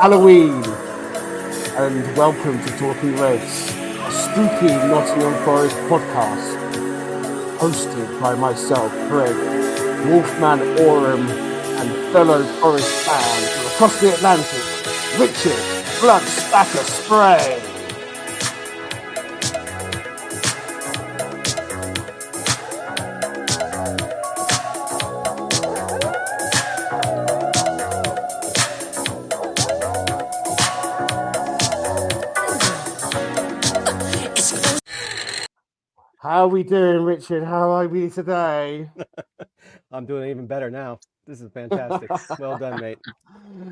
Halloween, and welcome to Talking Reds, a spooky Nottingham Forest podcast, hosted by myself, Greg, Wolfman Oram, and fellow Forest fans from across the Atlantic, Richard Blood Spatter Spray. How are we doing, Richard? How are we today? I'm doing even better now. This is fantastic. Well done, mate.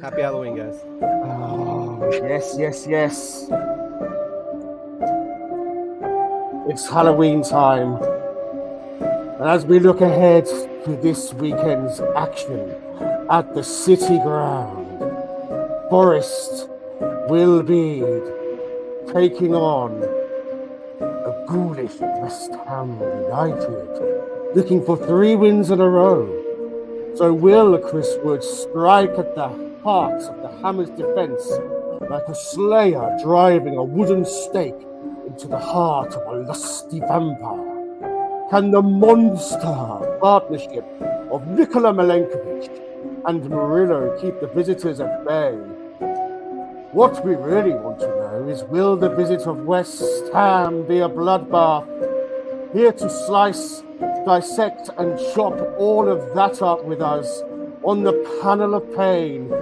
Happy Halloween, guys. Oh, yes. It's Halloween time. And as we look ahead to this weekend's action at the City Ground, Forest will be taking on a ghoulish West Ham United, looking for 3 wins in a row. So will Chris Wood strike at the heart of the Hammers' defence like a slayer driving a wooden stake into the heart of a lusty vampire? Can the monster partnership of Nikola Milenkovic and Murillo keep the visitors at bay? What we really want to know is, will the visit of West Ham be a bloodbath? Here to slice, dissect and chop all of that up with us on the panel of pain,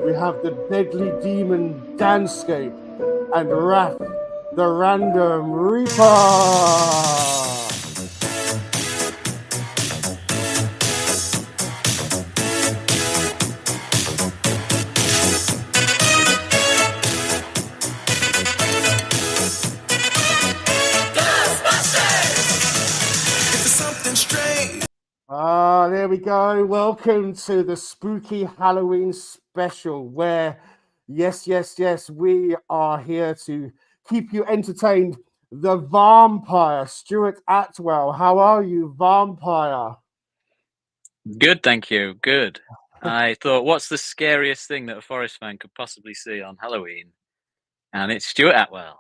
we have the deadly demon DANSCAPE and Wrath, the Random Reaper. There we go. Welcome to the spooky Halloween special where, yes, we are here to keep you entertained. The Vampire, Stuart Atwell. How are you, Vampire? Good, thank you. Good. I thought, what's the scariest thing that a Forest fan could possibly see on Halloween? And it's Stuart Atwell.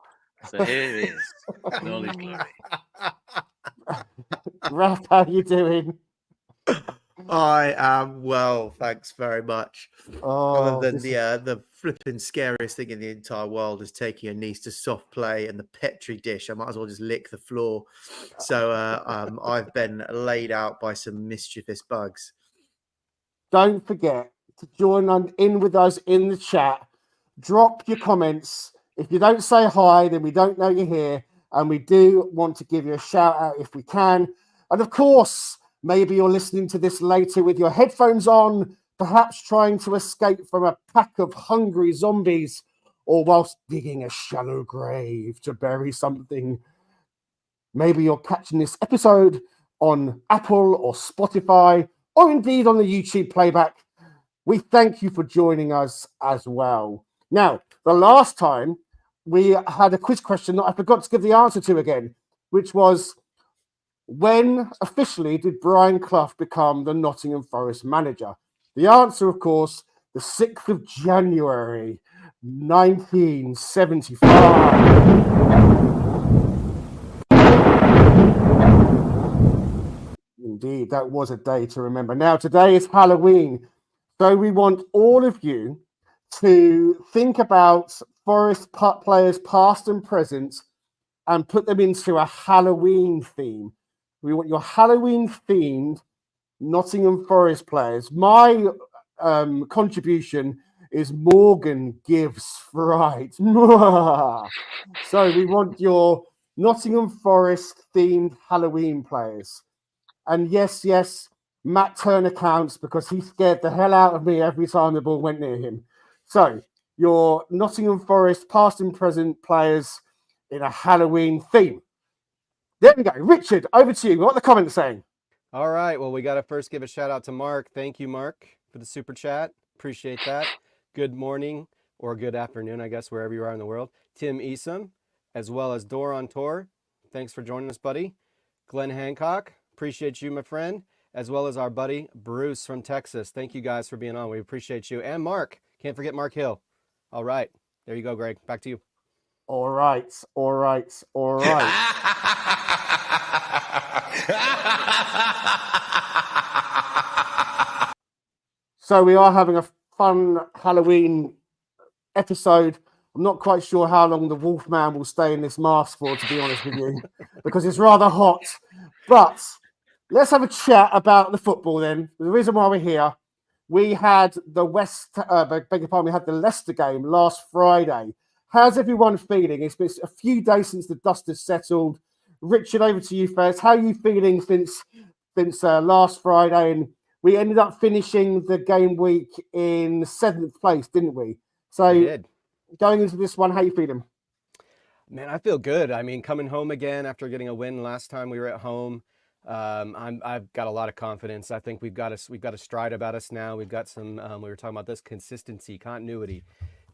So here it is, in all his glory. Raph, how you doing? I am well, thanks very much. Other than the flipping scariest thing in the entire world is taking your niece to soft play and the Petri dish. I might as well just lick the floor. So I've been laid out by some mischievous bugs. Don't forget to join in with us in the chat. Drop your comments. If you don't say hi, then we don't know you're here. And we do want to give you a shout out if we can. And of course, maybe you're listening to this later with your headphones on, perhaps trying to escape from a pack of hungry zombies, or whilst digging a shallow grave to bury something. Maybe you're catching this episode on Apple or Spotify, or indeed on the YouTube playback. We thank you for joining us as well. Now, the last time we had a quiz question that I forgot to give the answer to again, which was, when officially did Brian Clough become the Nottingham Forest manager? The answer, of course, the 6th of January, 1975. Indeed, that was a day to remember. Now, today is Halloween, so we want all of you to think about Forest players past and present and put them into a Halloween theme. We want your Halloween-themed Nottingham Forest players. My contribution is Morgan Gibbs Fright. So we want your Nottingham Forest-themed Halloween players. And yes, Matt Turner counts because he scared the hell out of me every time the ball went near him. So your Nottingham Forest past and present players in a Halloween theme. There we go. Richard, over to you. What are the comments saying? All right. Well, we got to first give a shout out to Mark. Thank you, Mark, for the super chat. Appreciate that. Good morning or good afternoon, I guess, wherever you are in the world. Tim Esom, as well as Dor on Tour. Thanks for joining us, buddy. Glenn Hancock. Appreciate you, my friend. As well as our buddy Bruce from Texas. Thank you guys for being on. We appreciate you. And Mark. Can't forget Mark Hill. All right. There you go, Greg. Back to you. All right. So we are having a fun Halloween episode. I'm not quite sure how long the Wolfman will stay in this mask for, to be honest with you, because it's rather hot. But let's have a chat about the football then. The reason why we're here, we had the we had the Leicester game last Friday. How's everyone feeling? It's been a few days since the dust has settled. Richard, over to you first. How are you feeling since last Friday? And we ended up finishing the game week in 7th place, didn't we? So going into this one, how are you feeling? Man, I feel good. I mean, coming home again after getting a win last time we were at home, I've got a lot of confidence. I think we've got a stride about us now. We've got some. We were talking about this consistency, continuity,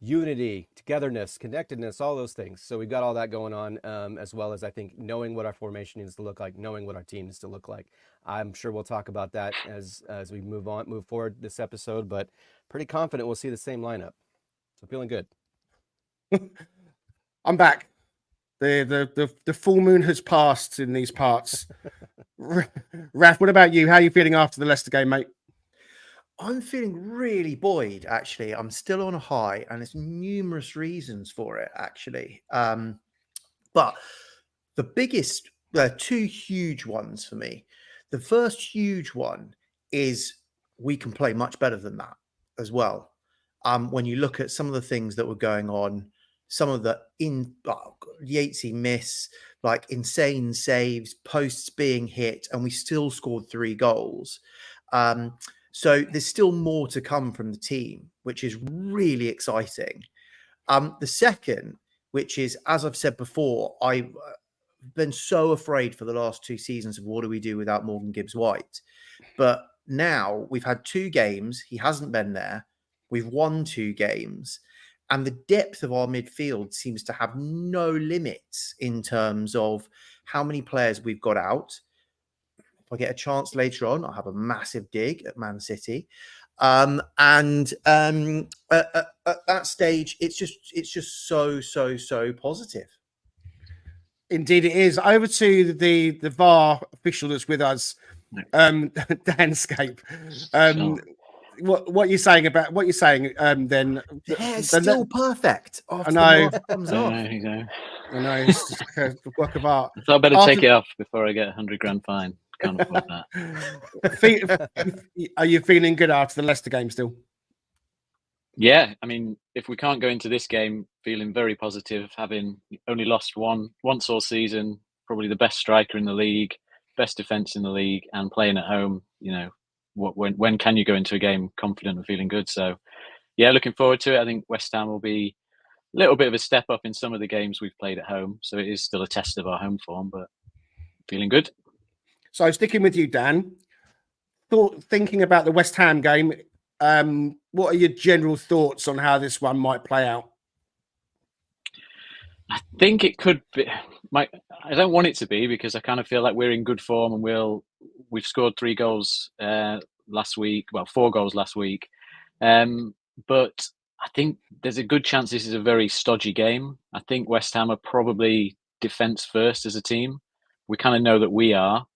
unity, togetherness, connectedness, all those things. So we've got all that going on, as well as I think knowing what our formation needs to look like, knowing what our team needs to look like. I'm sure we'll talk about that as we move forward this episode. But pretty confident we'll see the same lineup. So feeling good. I'm back. The full moon has passed in these parts. Raf, what about you? How are you feeling after the Leicester game, mate? I'm feeling really buoyed, actually. I'm still on a high, and there's numerous reasons for it, actually. But the biggest, two huge ones for me. The first huge one is we can play much better than that as well. When you look at some of the things that were going on, some of the Yatesy miss, like insane saves, posts being hit, and we still scored 3 goals. So there's still more to come from the team, which is really exciting. The second, which is, as I've said before, I've been so afraid for the last 2 seasons of what do we do without Morgan Gibbs-White. But now we've had 2 games. He hasn't been there. We've won 2 games. And the depth of our midfield seems to have no limits in terms of how many players we've got out. If I get a chance later on, I'll have a massive dig at Man City. At that stage, it's just so positive. Indeed, it is. Over to the VAR official that's with us, DANSCAPE. What you're saying about what you're saying? Then the hair's still perfect. I know. Comes off. I know. It's just like a work of art. So I better take it off before I get £100,000 fine. Can't afford that. Are you feeling good after the Leicester game still? Yeah, I mean, if we can't go into this game feeling very positive, having only lost once all season, probably the best striker in the league, best defence in the league, and playing at home, you know, when can you go into a game confident and feeling good? So, yeah, looking forward to it. I think West Ham will be a little bit of a step up in some of the games we've played at home. So it is still a test of our home form, but feeling good. So sticking with you, Dan, thinking about the West Ham game, what are your general thoughts on how this one might play out? I think it could be. I don't want it to be because I kind of feel like we're in good form and we've scored 3 goals last week. Well, 4 goals last week. But I think there's a good chance this is a very stodgy game. I think West Ham are probably defence first as a team. We kind of know that we are.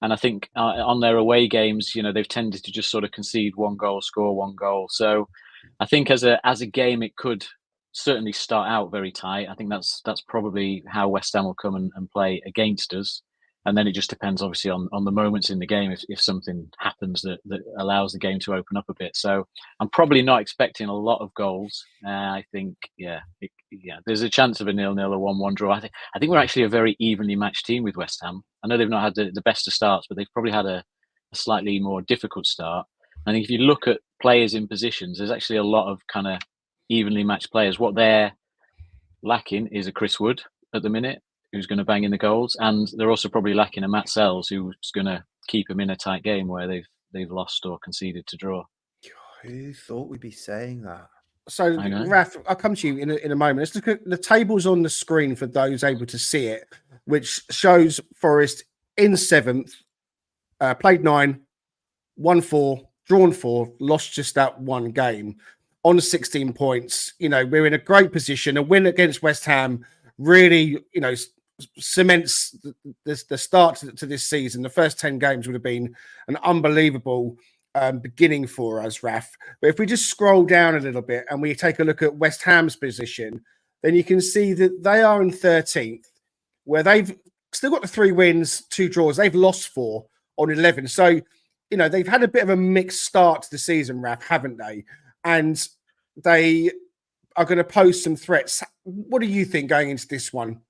And I think on their away games, you know, they've tended to just sort of concede 1 goal, score 1 goal. So I think as a game, it could certainly start out very tight. I think that's probably how West Ham will come and play against us. And then it just depends, obviously, on the moments in the game if something happens that allows the game to open up a bit. So I'm probably not expecting a lot of goals. I think, there's a chance of a 0-0 or 1-1 draw. I think we're actually a very evenly matched team with West Ham. I know they've not had the best of starts, but they've probably had a slightly more difficult start. I think if you look at players in positions, there's actually a lot of kind of evenly matched players. What they're lacking is a Chris Wood at the minute, who's going to bang in the goals, and they're also probably lacking a Matt Sells, who's going to keep them in a tight game where they've lost or conceded to draw. Who thought we'd be saying that? So, Raf, I'll come to you in a moment. Let's look at the tables on the screen for those able to see it, which shows Forest in 7th, played 9, won 4, drawn 4, lost just that 1 game. on 16 points. You know, we're in a great position. A win against West Ham really, you know, cements the start to this season. The first 10 games would have been an unbelievable beginning for us, Raf. But if we just scroll down a little bit and we take a look at West Ham's position, then you can see that they are in 13th, where they've still got the 3 wins, 2 draws. They've lost 4 on 11. So, you know, they've had a bit of a mixed start to the season, Raf, haven't they? And they are going to pose some threats. What do you think going into this one?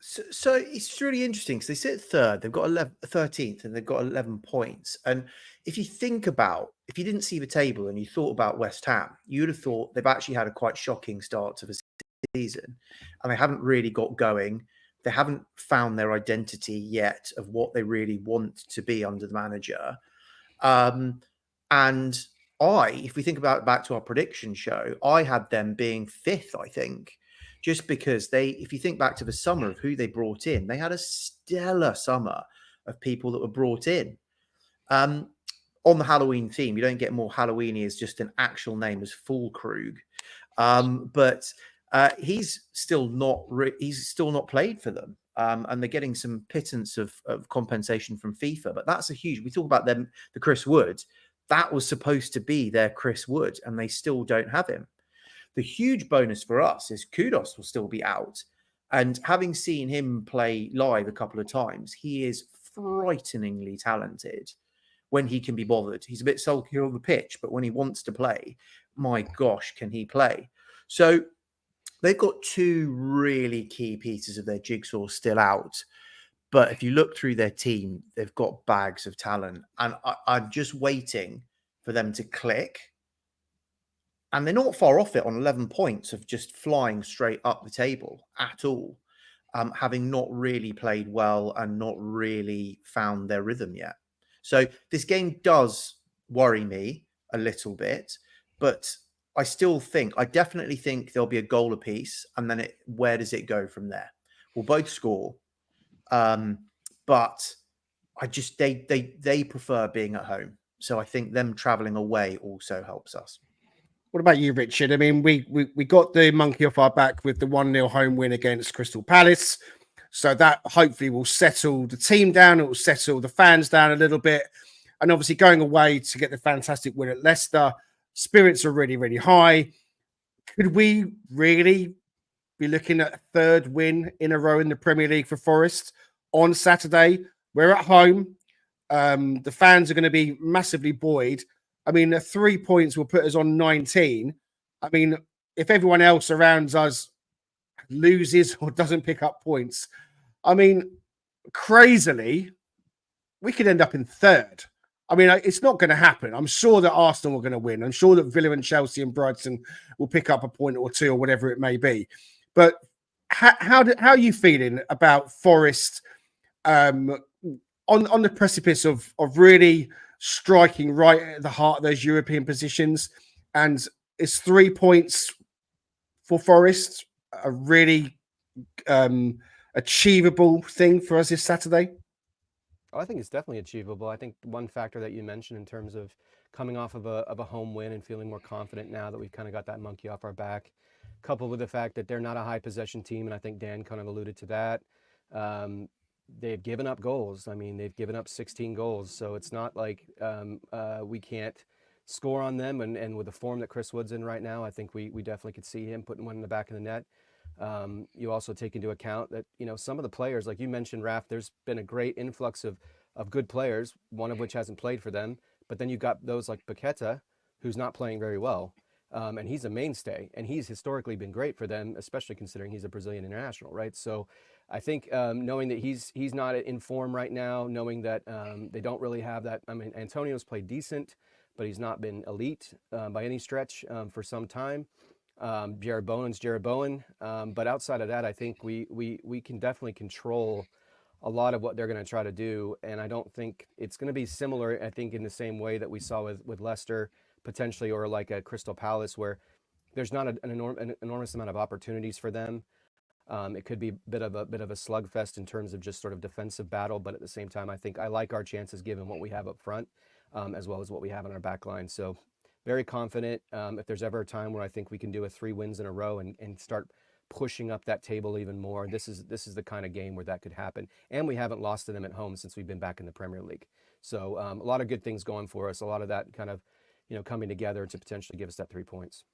So it's really interesting because they sit third, they've got 13th, and they've got 11 points. And if you think about, if you didn't see the table and you thought about West Ham, you would have thought they've actually had a quite shocking start to the season, and they haven't really got going. They haven't found their identity yet of what they really want to be under the manager. And if we think about it back to our prediction show, I had them being 5th, I think. Just because if you think back to the summer of who they brought in, they had a stellar summer of people that were brought in. On the Halloween theme, you don't get more Halloweeny as just an actual name as Fullback. But he's still not played for them. And they're getting some pittance of compensation from FIFA. But that's we talk about them, the Chris Wood. That was supposed to be their Chris Wood, and they still don't have him. The huge bonus for us is Kudos will still be out. And having seen him play live a couple of times, he is frighteningly talented when he can be bothered. He's a bit sulky on the pitch, but when he wants to play, my gosh, can he play? So they've got 2 really key pieces of their jigsaw still out. But if you look through their team, they've got bags of talent. And I'm just waiting for them to click. And they're not far off it on 11 points of just flying straight up the table at all, having not really played well and not really found their rhythm yet. So this game does worry me a little bit, but I definitely think there'll be a goal apiece. And then where does it go from there? We'll both score. But they prefer being at home. So I think them traveling away also helps us. What about you, Richard? I mean, we got the monkey off our back with the 1-0 home win against Crystal Palace. So that hopefully will settle the team down. It will settle the fans down a little bit. And obviously going away to get the fantastic win at Leicester, spirits are really, really high. Could we really be looking at a 3rd win in a row in the Premier League for Forest on Saturday? We're at home. The fans are going to be massively buoyed. I mean, the 3 points will put us on 19. I mean, if everyone else around us loses or doesn't pick up points, I mean, crazily, we could end up in 3rd. I mean, it's not going to happen. I'm sure that Arsenal are going to win. I'm sure that Villa and Chelsea and Brighton will pick up a point or 2 or whatever it may be. But how are you feeling about Forest on the precipice of really striking right at the heart of those European positions? And is 3 points for Forest a really achievable thing for us this Saturday? Oh, I think it's definitely achievable. I think one factor that you mentioned in terms of coming off of a home win and feeling more confident now that we've kind of got that monkey off our back, coupled with the fact that they're not a high possession team, and I think Dan kind of alluded to that. They've given up goals. I mean, they've given up 16 goals, so it's not like we can't score on them. And with the form that Chris Wood's in right now, I think we definitely could see him putting one in the back of the net. You also take into account that, you know, some of the players, like you mentioned, Raf, there's been a great influx of good players, one of which hasn't played for them. But then you've got those like Paqueta, who's not playing very well. And he's a mainstay, and he's historically been great for them, especially considering he's a Brazilian international, right? So I think knowing that he's not in form right now, knowing that they don't really have that. I mean, Antonio's played decent, but he's not been elite by any stretch for some time. Jared Bowen's Jared Bowen. But outside of that, I think we can definitely control a lot of what they're going to try to do. And I don't think it's going to be similar, I think, in the same way that we saw with Leicester, potentially, or like a Crystal Palace, where there's not an enormous amount of opportunities for them. It could be a bit of a slugfest in terms of just sort of defensive battle, but at the same time, I think I like our chances given what we have up front, as well as what we have on our back line. So very confident. If there's ever a time where I think we can do a 3 wins in a row and start pushing up that table even more, this is the kind of game where that could happen. And we haven't lost to them at home since we've been back in the Premier League. So a lot of good things going for us. A lot of that kind of, coming together to potentially give us that 3 points.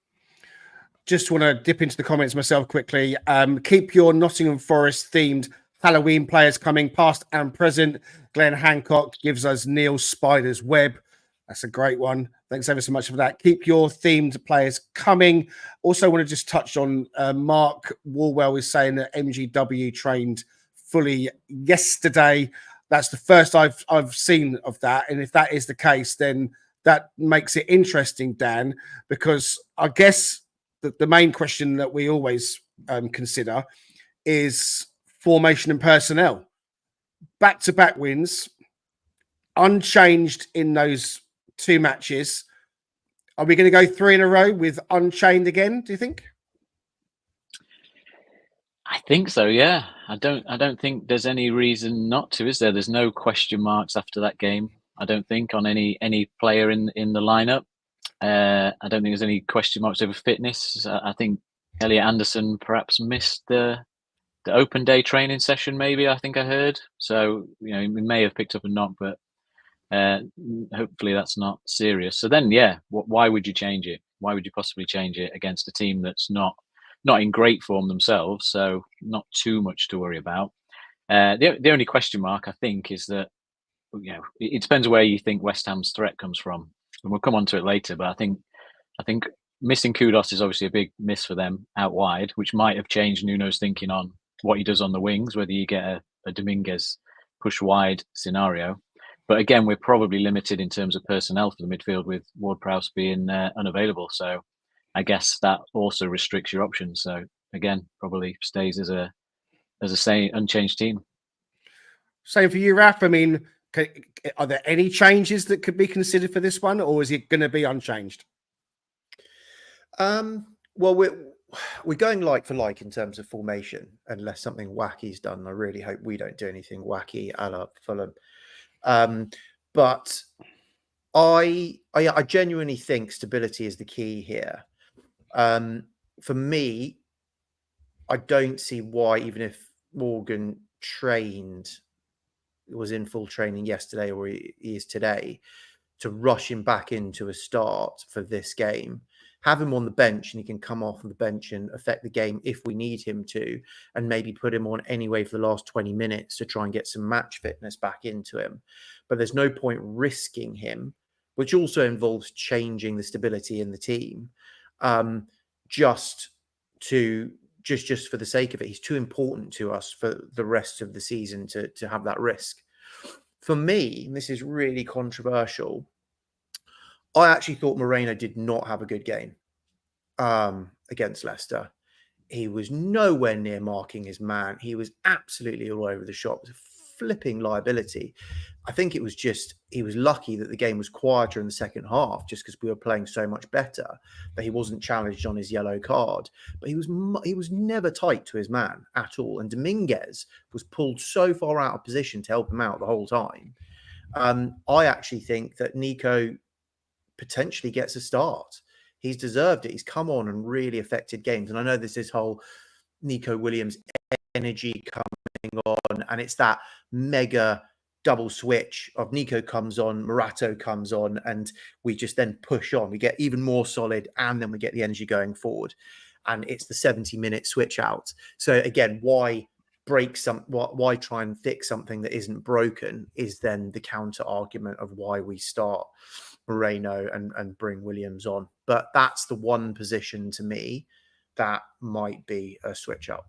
Just want to dip into the comments myself quickly. Keep your Nottingham Forest themed Halloween players coming, past and present. Glenn Hancock gives us Neil Spider's Web. That's a great one. Thanks ever so much for that. Keep your themed players coming. Also want to just touch on Mark Walwell is saying that MGW trained fully yesterday. That's the first I've seen of that. And if that is the case, then that makes it interesting, Dan, because I guess the main question that we always consider is formation and personnel. Back-to-back wins, unchanged in those 2 matches. Are we going to go 3 in a row with unchained again, do you think? I think so, yeah. I don't think there's any reason not to, is there? There's no question marks after that game, I don't think, on any player in the lineup. I don't think there's any question marks over fitness. I think Elliot Anderson perhaps missed the open day training session, maybe, I think I heard. So, he may have picked up a knock, but hopefully that's not serious. So then, yeah, why would you change it? Why would you possibly change it against a team that's not in great form themselves? So not too much to worry about. The only question mark, I think, is that, it depends where you think West Ham's threat comes from. And we'll come on to it later, but I think missing Kudos is obviously a big miss for them out wide, which might have changed Nuno's thinking on what he does on the wings, whether you get a Dominguez push wide scenario. But again, we're probably limited in terms of personnel for the midfield with Ward-Prowse being unavailable. So I guess that also restricts your options. So again, probably stays as a unchanged team. Same for you, Raf. I mean, are there any changes that could be considered for this one, or is it going to be unchanged? Well, we're going like for like in terms of formation, unless something wacky's done. I really hope we don't do anything wacky a la Fulham. But I genuinely think stability is the key here. For me, I don't see why, even if Morgan was in full training yesterday, or he is today, to rush him back into a start for this game. Have him on the bench and he can come off the bench and affect the game if we need him to, and maybe put him on anyway for the last 20 minutes to try and get some match fitness back into him. But there's no point risking him, which also involves changing the stability in the team, just for the sake of it. He's too important to us for the rest of the season to have that risk. For me, and this is really controversial, I actually thought Moreno did not have a good game against Leicester. He was nowhere near marking his man. He was absolutely all over the shop. It was a flipping liability. I think it was just, he was lucky that the game was quieter in the second half, just because we were playing so much better, that he wasn't challenged on his yellow card. But he was never tight to his man at all. And Dominguez was pulled so far out of position to help him out the whole time. I actually think that Nico potentially gets a start. He's deserved it. He's come on and really affected games. And I know there's this whole Nico Williams energy coming on, and it's that mega double switch of Nico comes on, Morato comes on, and we just then push on. We get even more solid, and then we get the energy going forward. And it's the 70-minute switch out. So again, why try and fix something that isn't broken is then the counter argument of why we start Moreno and bring Williams on. But that's the one position to me that might be a switch up.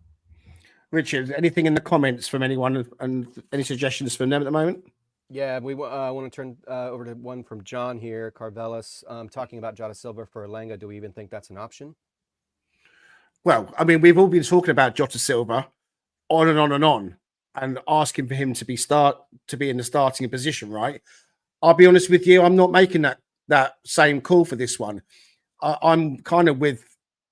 Richard, anything in the comments from anyone, and any suggestions from them at the moment? Yeah, we want to turn over to one from John here, Carvelis, talking about Jota Silva for Elanga. Do we even think that's an option? Well, I mean, we've all been talking about Jota Silva on and on and on, and asking for him to be in the starting position, right? I'll be honest with you, I'm not making that same call for this one. I'm kind of with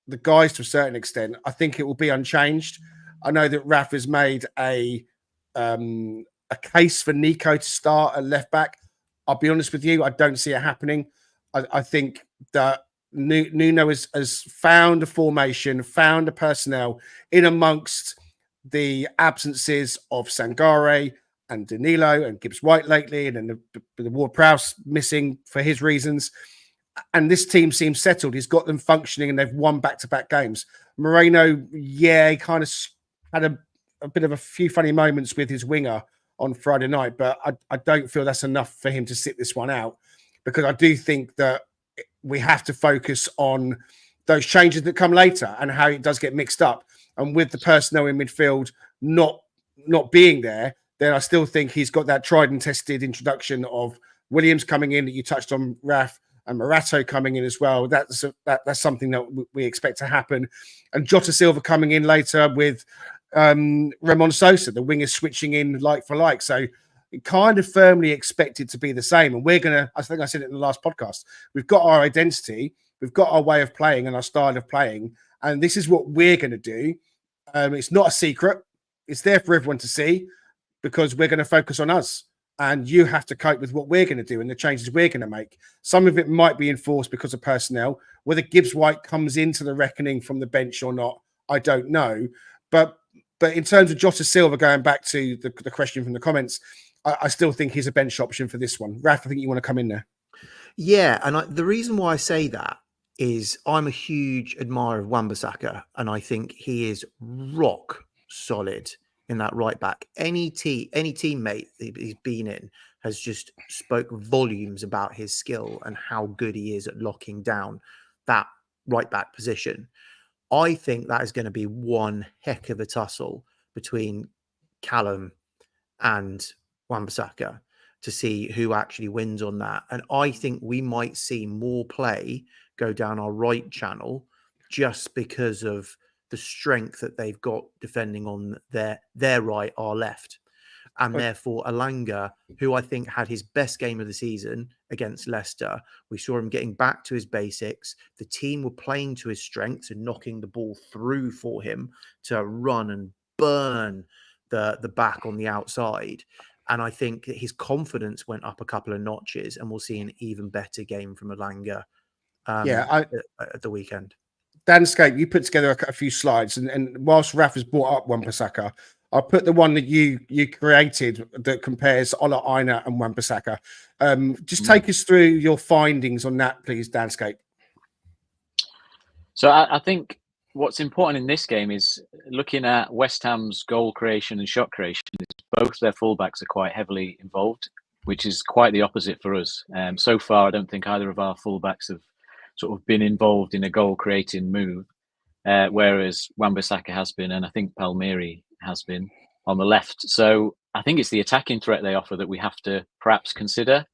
the guys to a certain extent. I think it will be unchanged. I know that Raf has made a case for Nico to start at left back. I'll be honest with you, I don't see it happening. I think that Nuno has found a formation, found a personnel in amongst the absences of Sangare and Danilo and Gibbs-White lately, and then the Ward-Prowse missing for his reasons. And this team seems settled. He's got them functioning, and they've won back-to-back games. Moreno, he kind of had a bit of a few funny moments with his winger on Friday night, but I don't feel that's enough for him to sit this one out, because I do think that we have to focus on those changes that come later and how it does get mixed up. And with the personnel in midfield not being there, then I still think he's got that tried and tested introduction of Williams coming in that you touched on, Raf, and Morato coming in as well. That's something that we expect to happen. And Jota Silva coming in later with Ramon Sosa, the wingers switching in like for like. So it kind of firmly expected to be the same. And we're going to, I think I said it in the last podcast, we've got our identity, we've got our way of playing and our style of playing. And this is what we're going to do. It's not a secret. It's there for everyone to see, because we're going to focus on us. And you have to cope with what we're going to do and the changes we're going to make. Some of it might be enforced because of personnel. Whether Gibbs-White comes into the reckoning from the bench or not, I don't know. But in terms of Jota Silva, going back to the question from the comments, I still think he's a bench option for this one. Raf, I think you want to come in there. Yeah, and the reason why I say that is I'm a huge admirer of Wan-Bissaka, and I think he is rock solid in that right back. Any teammate he's been in has just spoke volumes about his skill and how good he is at locking down that right back position. I think that is going to be one heck of a tussle between Callum and Wan-Bissaka to see who actually wins on that. And I think we might see more play go down our right channel just because of the strength that they've got defending on their right, our left. And therefore, Alanga, who I think had his best game of the season against Leicester, we saw him getting back to his basics. The team were playing to his strengths and knocking the ball through for him to run and burn the back on the outside. And I think his confidence went up a couple of notches, and we'll see an even better game from Alanga at the weekend. DANSCAPE, you put together a few slides, and whilst Raf has brought up Wan-Bissaka, I'll put the one that you created that compares Ola Aina and Wan-Bissaka. Just take us through your findings on that, please, DANSCAPE. So I think what's important in this game is looking at West Ham's goal creation and shot creation. Both their fullbacks are quite heavily involved, which is quite the opposite for us. So far, I don't think either of our fullbacks have sort of been involved in a goal-creating move, whereas Wan-Bissaka has been, and I think Palmieri has been on the left. So I think it's the attacking threat they offer that we have to perhaps consider.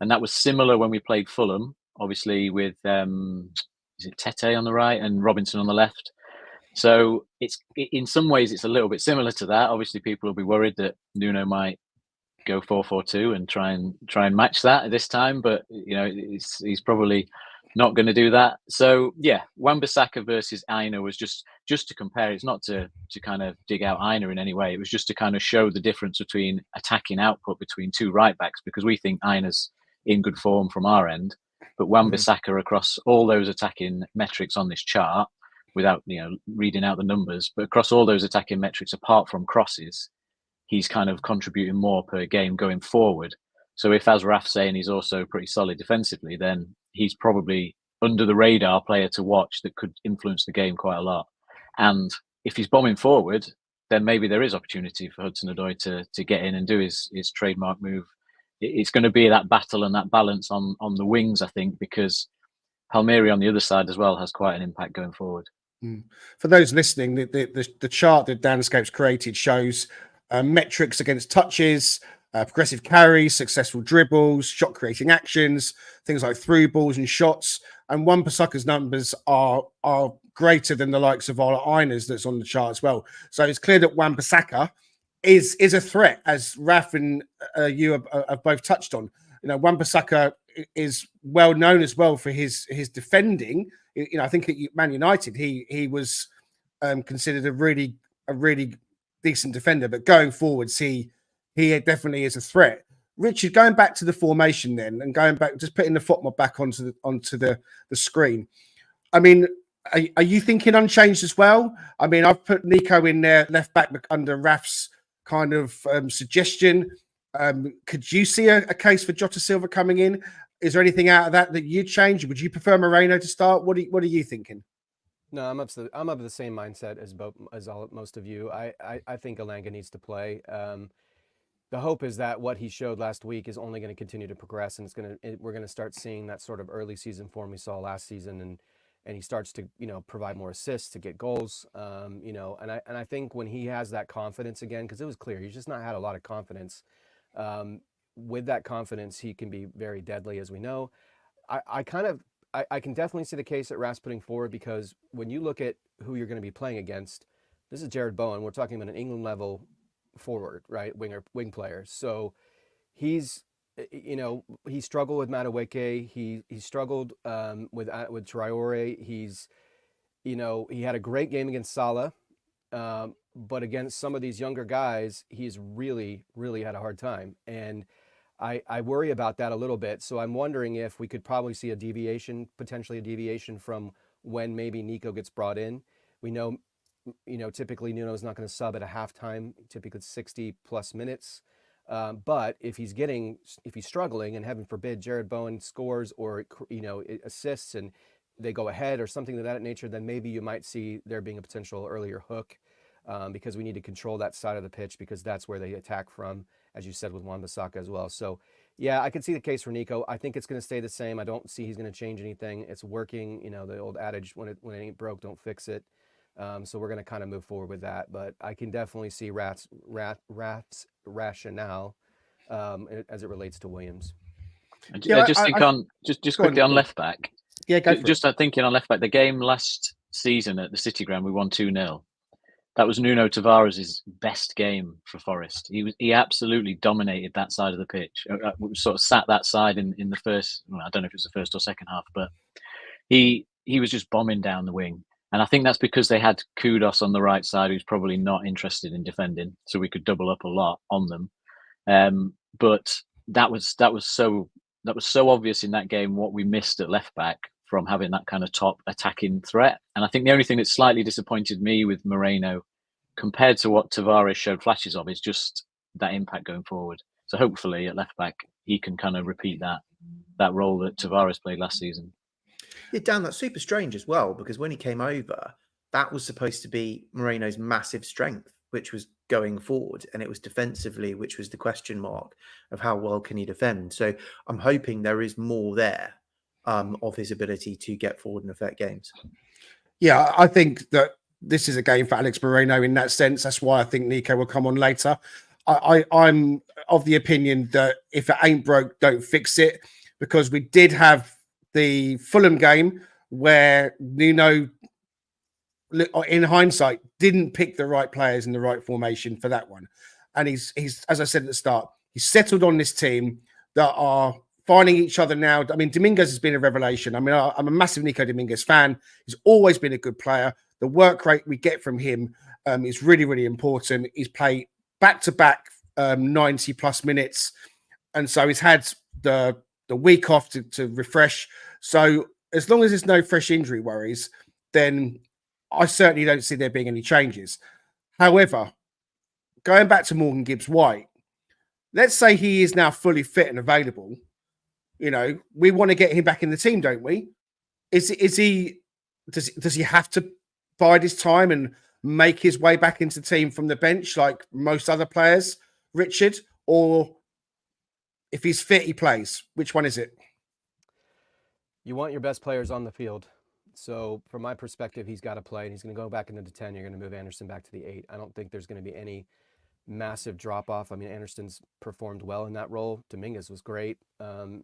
And that was similar when we played Fulham, obviously with is it Tete on the right and Robinson on the left. So it's in some ways it's a little bit similar to that. Obviously, people will be worried that Nuno might go 4-4-2 and try and match that at this time, but you know he's probably not going to do that. So yeah, Wan-Bissaka versus Aina was just to compare. It's not to kind of dig out Aina in any way. It was just to kind of show the difference between attacking output between two right backs, because we think Aina's in good form from our end, but Wan-Bissaka across all those attacking metrics on this chart, without reading out the numbers, but across all those attacking metrics apart from crosses, he's kind of contributing more per game going forward. So if, as Raf's saying, he's also pretty solid defensively, then he's probably under the radar player to watch that could influence the game quite a lot. And if he's bombing forward, then maybe there is opportunity for Hudson-Odoi to get in and do his trademark move. It's going to be that battle and that balance on the wings, I think, because Palmieri on the other side as well has quite an impact going forward. For those listening, the chart that DANSCAPE's created shows metrics against touches, progressive carries, successful dribbles, shot creating actions, things like through balls and shots. And Wan-Bissaka's numbers are greater than the likes of Ola Aina's that's on the chart as well. So it's clear that Wan-Bissaka is a threat, as Raf and you have both touched on. Wan-Bissaka is well known as well for his defending. I think at Man United he was considered a really decent defender, but going forwards he definitely is a threat. Richard, going back to the formation then, and going back, just putting the football back onto the screen. I mean, are you thinking unchanged as well? I mean, I've put Nico in there, left back under Raf's kind of suggestion. Could you see a case for Jota Silva coming in? Is there anything out of that you'd change? Would you prefer Moreno to start? What are you thinking? No, I'm of the same mindset as most of you. I think Elanga needs to play. The hope is that what he showed last week is only going to continue to progress, and we're going to start seeing that sort of early season form we saw last season, and he starts to provide more assists, to get goals, and I think when he has that confidence again, because it was clear he's just not had a lot of confidence. With that confidence, he can be very deadly, as we know. I can definitely see the case that Raf's putting forward, because when you look at who you're going to be playing against, this is Jared Bowen. We're talking about an England level forward, right? Wing player. So he struggled with Madueke. He struggled with Traore. He had a great game against Salah, but against some of these younger guys, he's really, really had a hard time. And I worry about that a little bit. So I'm wondering if we could probably see potentially a deviation from when maybe Nico gets brought in. We know, typically Nuno's not going to sub at a halftime, typically 60 plus minutes. But if he's struggling, and heaven forbid Jared Bowen scores or, assists and they go ahead or something of that nature, then maybe you might see there being a potential earlier hook, because we need to control that side of the pitch, because that's where they attack from, as you said, with Wan-Bissaka as well. So yeah, I can see the case for Nico. I think it's going to stay the same. I don't see he's going to change anything. It's working, the old adage, when it ain't broke, don't fix it. So we're going to kind of move forward with that, but I can definitely see Raf's rationale as it relates to Williams. Just quickly on left back. Yeah, just thinking on left back, the game last season at the City Ground, we won 2-0. That was Nuno Tavares' best game for Forest. He absolutely dominated that side of the pitch. We sort of sat that side in the first. Well, I don't know if it was the first or second half, but he was just bombing down the wing. And I think that's because they had Kudos on the right side, who's probably not interested in defending, so we could double up a lot on them. But that was so obvious in that game what we missed at left back from having that kind of top attacking threat. And I think the only thing that slightly disappointed me with Moreno, compared to what Tavares showed flashes of, is just that impact going forward. So hopefully at left back he can kind of repeat that role that Tavares played last season. Yeah, Dan, that's super strange as well, because when he came over, that was supposed to be Moreno's massive strength, which was going forward, and it was defensively, which was the question mark of how well can he defend. So I'm hoping there is more there of his ability to get forward and affect games. Yeah, I think that this is a game for Alex Moreno in that sense. That's why I think Nico will come on later. I'm of the opinion that if it ain't broke, don't fix it, because we did have the Fulham game where Nuno, in hindsight, didn't pick the right players in the right formation for that one. And he's as I said at the start, he's settled on this team that are finding each other now. I mean, Dominguez has been a revelation. I mean, I'm a massive Nico Dominguez fan. He's always been a good player. The work rate we get from him is really, really important. He's played back-to-back 90 plus minutes. And so he's had the week off to refresh. So as long as there's no fresh injury worries, then I certainly don't see there being any changes. However, going back to Morgan Gibbs-White, let's say he is now fully fit and available. We want to get him back in the team, don't we? Does he have to bide his time and make his way back into the team from the bench like most other players, Richard? Or if he's fit, he plays? Which one is it? You want your best players on the field. So from my perspective, he's got to play, and he's going to go back into the 10. You're going to move Anderson back to the 8. I don't think there's going to be any massive drop-off. I mean, Anderson's performed well in that role. Dominguez was great, in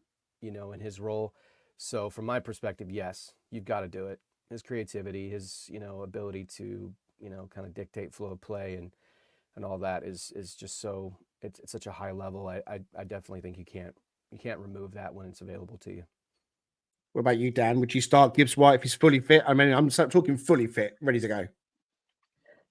his role. So from my perspective, yes, you've got to do it. His creativity, his, ability to, kind of dictate flow of play and all that is just so, it's such a high level. I definitely think you can't remove that when it's available to you. What about you, Dan? Would you start Gibbs-White if he's fully fit? I mean, I'm talking fully fit, ready to go.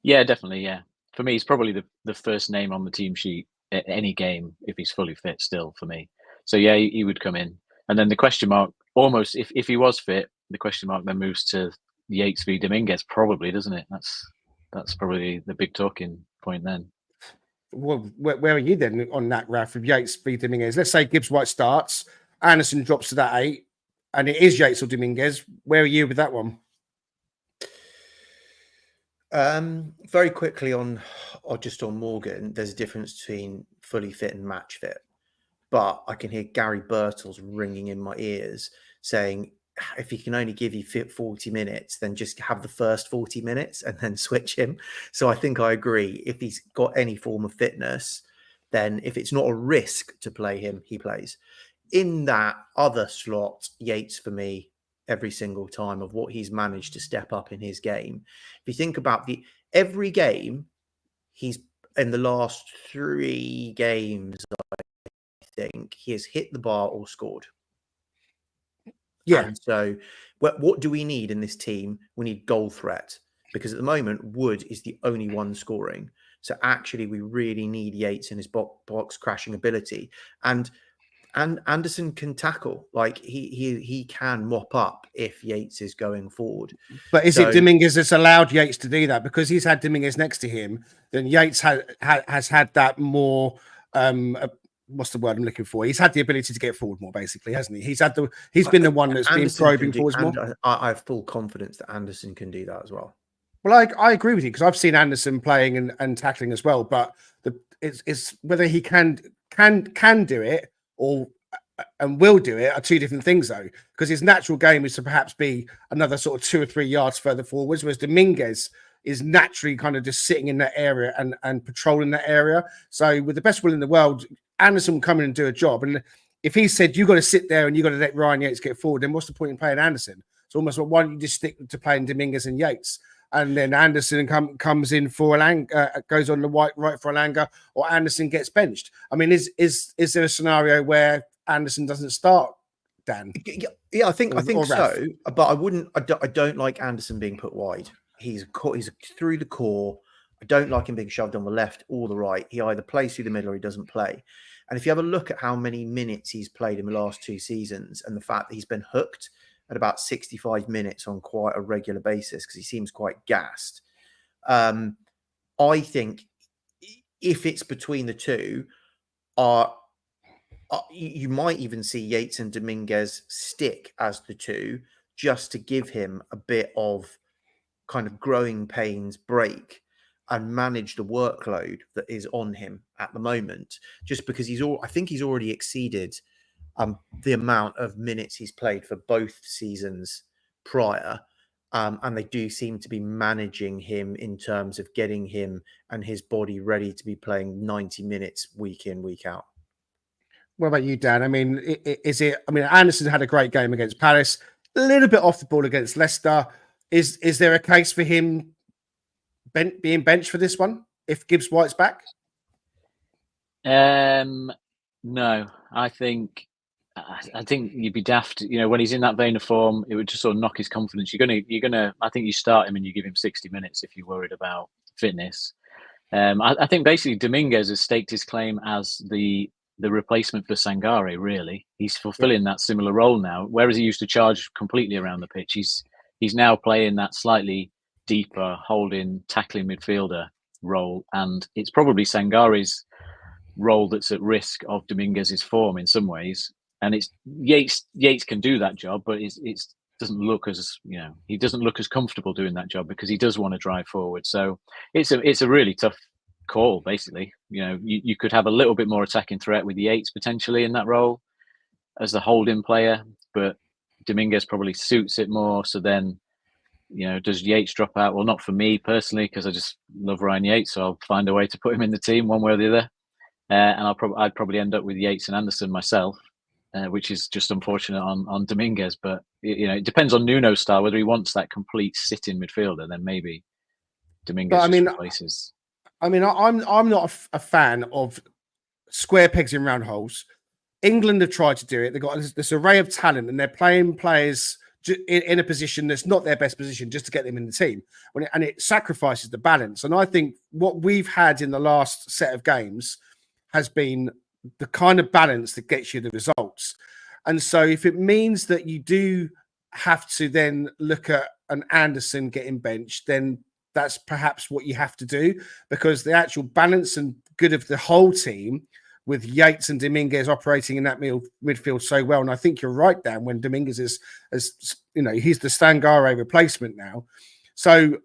Yeah, definitely. Yeah. For me, he's probably the first name on the team sheet any game if he's fully fit still for me. So yeah, he would come in. And then the question mark, almost if he was fit, the question mark then moves to Yates v Dominguez, probably, doesn't it? That's probably the big talking point then. Well, where are you then on that, Ralph, with Yates v Dominguez? Let's say Gibbs White starts, Anderson drops to that 8, and it is Yates or Dominguez. Where are you with that one? Very quickly on Morgan, there's a difference between fully fit and match fit. But I can hear Gary Birtles ringing in my ears saying, if he can only give you 40 minutes, then just have the first 40 minutes and then switch him. So I think I agree. If he's got any form of fitness, then if it's not a risk to play him, he plays. In that other slot, Yates for me, every single time of what he's managed to step up in his game. If you think about every game, he's in the last 3 games, I think he has hit the bar or scored. Yeah. And so what do we need in this team? We need goal threat, because at the moment Wood is the only one scoring. So actually we really need Yates and his box crashing ability. And Anderson can tackle, like he can mop up if Yates is going forward. But is it Dominguez that's allowed Yates to do that? Because he's had Dominguez next to him, then Yates has had that more what's the word I'm looking for? He's had the ability to get forward more, basically, hasn't he? He's been the one that's been probing forwards more. I have full confidence that Anderson can do that as well. Well, I agree with you, because I've seen Anderson playing and tackling as well, but it's whether he can do it and will do it are two different things, though, because his natural game is to perhaps be another sort of 2 or 3 yards further forwards, whereas Dominguez is naturally kind of just sitting in that area and patrolling that area. So with the best will in the world, Anderson will come in and do a job. And if he said, you got to sit there and you got to let Ryan Yates get forward, then what's the point in playing Anderson? It's almost like, why don't you just stick to playing Dominguez and Yates? And then Anderson comes in for goes on the right for Alanga, or Anderson gets benched. I mean, is there a scenario where Anderson doesn't start, Dan? Yeah, I think so. But I don't like Anderson being put wide. He's through the core. I don't like him being shoved on the left or the right. He either plays through the middle or he doesn't play. And if you have a look at how many minutes he's played in the last 2 seasons, and the fact that he's been hooked at about 65 minutes on quite a regular basis, because he seems quite gassed, I think if it's between the two, you might even see Yates and Dominguez stick as the 2, just to give him a bit of kind of growing pains break and manage the workload that is on him at the moment, just because I think he's already exceeded the amount of minutes he's played for both seasons prior. And they do seem to be managing him in terms of getting him and his body ready to be playing 90 minutes week in, week out. What about you, Dan? I mean, Anderson had a great game against Palace, a little bit off the ball against Leicester. Is there a case for him being benched for this one if Gibbs White's back? No, I think you'd be daft. You know, when he's in that vein of form, it would just sort of knock his confidence. You're gonna. I think you start him and you give him 60 minutes if you're worried about fitness. I think basically Dominguez has staked his claim as the replacement for Sangare. Really, he's fulfilling that similar role now. Whereas he used to charge completely around the pitch, he's now playing that slightly deeper, holding, tackling midfielder role, and it's probably Sangare's role that's at risk of Dominguez's form in some ways. And it's Yates can do that job, but it doesn't look as, he doesn't look as comfortable doing that job because he does want to drive forward. So it's a really tough call, basically. You could have a little bit more attacking threat with Yates potentially in that role as the holding player, but Dominguez probably suits it more. So then, does Yates drop out? Well, not for me personally, because I just love Ryan Yates, so I'll find a way to put him in the team one way or the other. And I'd probably end up with Yates and Anderson myself, which is just unfortunate on Dominguez. But it depends on Nuno's style, whether he wants that complete sitting midfielder. Then maybe Dominguez replaces. I'm not a fan of square pegs in round holes. England have tried to do it. They've got this array of talent, and they're playing players in a position that's not their best position just to get them in the team. And it sacrifices the balance. And I think what we've had in the last set of games has been the kind of balance that gets you the results. And so if it means that you do have to then look at an Anderson getting benched, then that's perhaps what you have to do, because the actual balance and good of the whole team with Yates and Dominguez operating in that midfield so well. And I think you're right, Dan, when Dominguez is, you know, he's the Stangare replacement now. So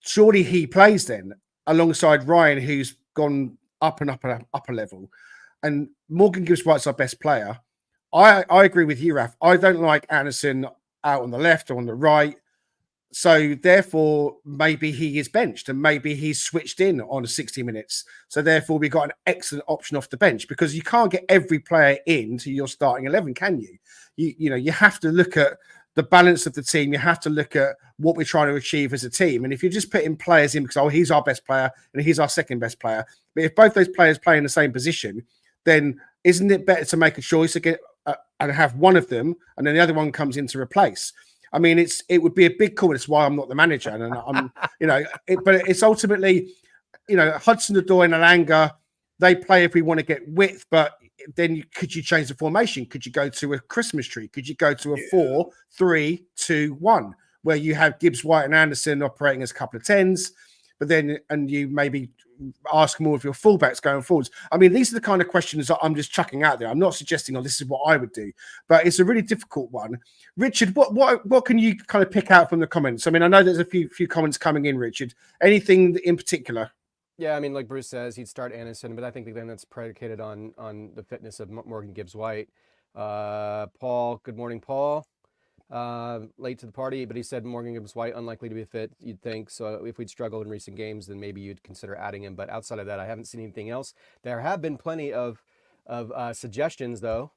surely he plays then alongside Ryan, who's gone up and up and up a level. And Morgan Gibbs-White's our best player. I agree with you, Raf. I don't like Anderson out on the left or on the right. So therefore, maybe he is benched and maybe he's switched in on 60 minutes. So therefore, we've got an excellent option off the bench, because you can't get every player into your starting 11, can you? You know, you have to look at the balance of the team. You have to look at what we're trying to achieve as a team. And if you're just putting players in because, oh, he's our best player and he's our second best player, but if both those players play in the same position, then isn't it better to make a choice again and have one of them and then the other one comes in to replace? I mean, it would be a big call. That's why I'm not the manager, and I'm, you know, but it's ultimately, you know, Hudson-Odoi and Alanga, they play if we want to get width, but then could you change the formation? Could you go to a Christmas tree? Could you go to a 4-3-2-1 where you have Gibbs, White, and Anderson operating as a couple of 10s, but then and you maybe ask more of your fullbacks going forwards? I mean, these are the kind of questions that I'm just chucking out there. I'm not suggesting, oh, this is what I would do, but it's a really difficult one. Richard, what can you kind of pick out from the comments? I mean, I know there's a few comments coming in, Richard. Anything in particular? Yeah, I mean, like Bruce says, he'd start Anderson, but I think then that's predicated on the fitness of Morgan Gibbs-White. Paul, good morning, Paul. Late to the party, but he said Morgan Gibbs-White unlikely to be fit, you'd think. So if we'd struggled in recent games, then maybe you'd consider adding him. But outside of that, I haven't seen anything else. There have been plenty of suggestions, though,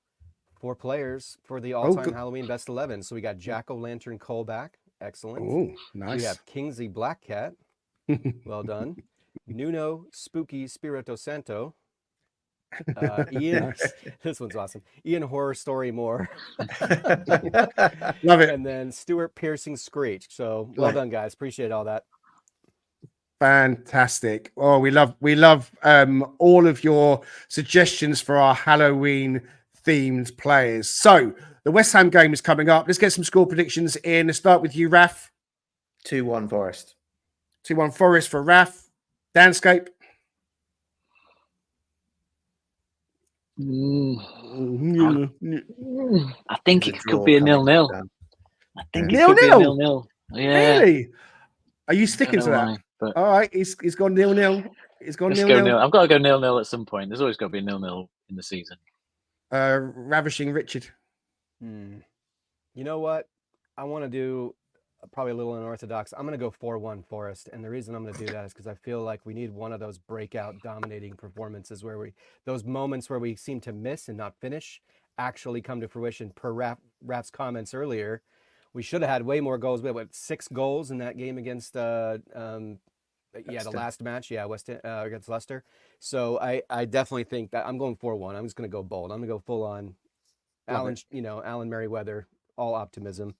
for players for the all-time Halloween best 11. So we got Jack-O-Lantern Cole back. Excellent. Oh, nice. We have Kingsley Black Cat. Well done. Nuno Spooky Spirito Santo. Ian, nice. This one's awesome. Ian Horror Story Moore. Love it. And then Stuart Piercing Screech. So well done, guys. Appreciate all that. Fantastic. Oh, we love all of your suggestions for our Halloween themed players. So the West Ham game is coming up. Let's get some score predictions in. Let's start with you, Raf. 2-1 Forest. 2-1 Forest for Raf. DANSCAPE. I think it could be a 0-0. I think it could be a 0-0. Yeah. Really? Are you sticking to that? But... All right, he's gone 0-0. He's gone 0-0. I've got to go 0-0 at some point. There's always got to be a 0-0 in the season. Ravishing Richard. You know what? I want to do probably a little unorthodox. I'm going to go 4-1 Forest. And the reason I'm going to do that is because I feel like we need one of those breakout dominating performances where those moments where we seem to miss and not finish actually come to fruition. Per Raf's comments earlier, we should have had way more goals. We had 6 goals in that game against the last match. Yeah, against Leicester. So I definitely think that I'm going 4-1. I'm just going to go bold. I'm going to go full on Alan Merriweather, all optimism.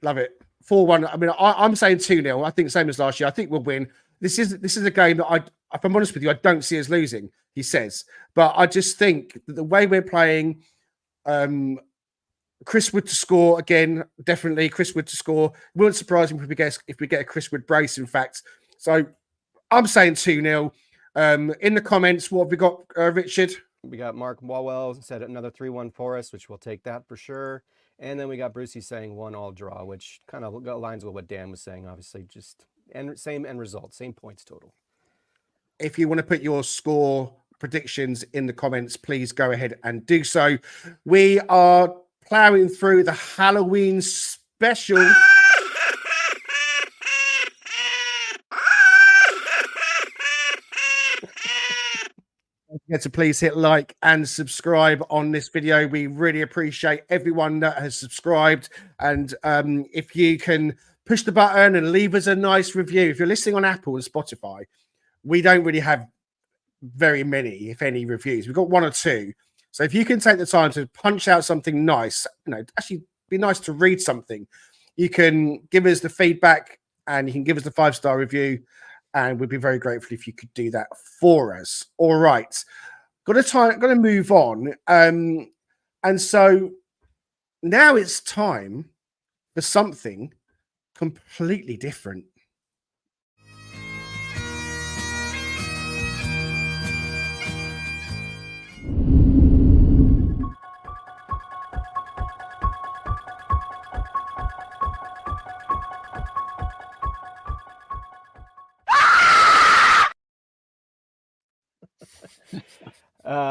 Love it. 4-1. I mean, I'm saying 2-0. I think same as last year. I think we'll win. This is a game that if I'm honest with you, I don't see us losing, he says. But I just think that the way we're playing, Chris Wood to score again, definitely Chris Wood to score. It wouldn't surprise me if we get a Chris Wood brace, in fact. So I'm saying 2-0. In the comments, what have we got, Richard? We got Mark Walwell said another 3-1 Forest, which we'll take that for sure. And then we got Brucey saying 1-1 draw, which kind of aligns with what Dan was saying, obviously. Just same end result, same points total. If you want to put your score predictions in the comments, please go ahead and do so. We are plowing through the Halloween special. To please hit like and subscribe on this video. We really appreciate everyone that has subscribed, and if you can push the button and leave us a nice review. If you're listening on Apple and Spotify, we don't really have very many, if any, reviews. We've got 1 or 2. So if you can take the time to punch out something nice, actually be nice to read something, you can give us the feedback and you can give us the 5-star review. And we'd be very grateful if you could do that for us. All right. got to move on. And so now it's time for something completely different.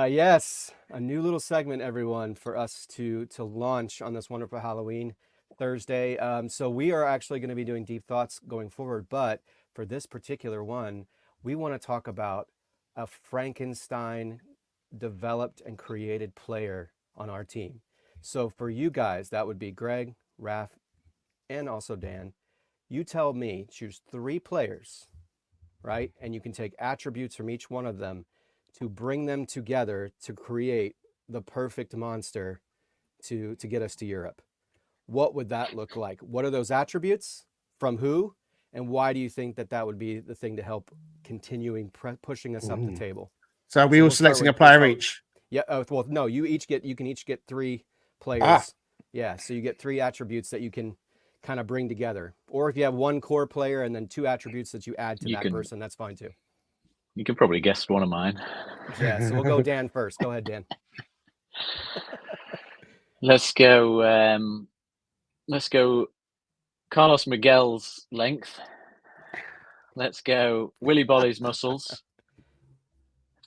Yes, a new little segment, everyone, for us to launch on this wonderful Halloween Thursday. So we are actually going to be doing deep thoughts going forward, but for this particular one, we want to talk about a Frankenstein developed and created player on our team. So for you guys, that would be Greg, Raph, and also Dan. You tell me, choose 3 players, right? And you can take attributes from each one of them to bring them together to create the perfect monster to get us to Europe. What would that look like? What are those attributes? From who? And why do you think that would be the thing to help continuing pushing us up the table? So are we all selecting a player each? Yeah. Well, no. You can each get 3 players. Yeah. So you get 3 attributes that you can kind of bring together. Or if you have 1 core player and then 2 attributes that you add to that person, that's fine too. You can probably guess one of mine. Yeah. So we'll go Dan first. Go ahead, Dan. Let's go. Let's go. Carlos Miguel's length. Let's go. Willy Bolly's muscles,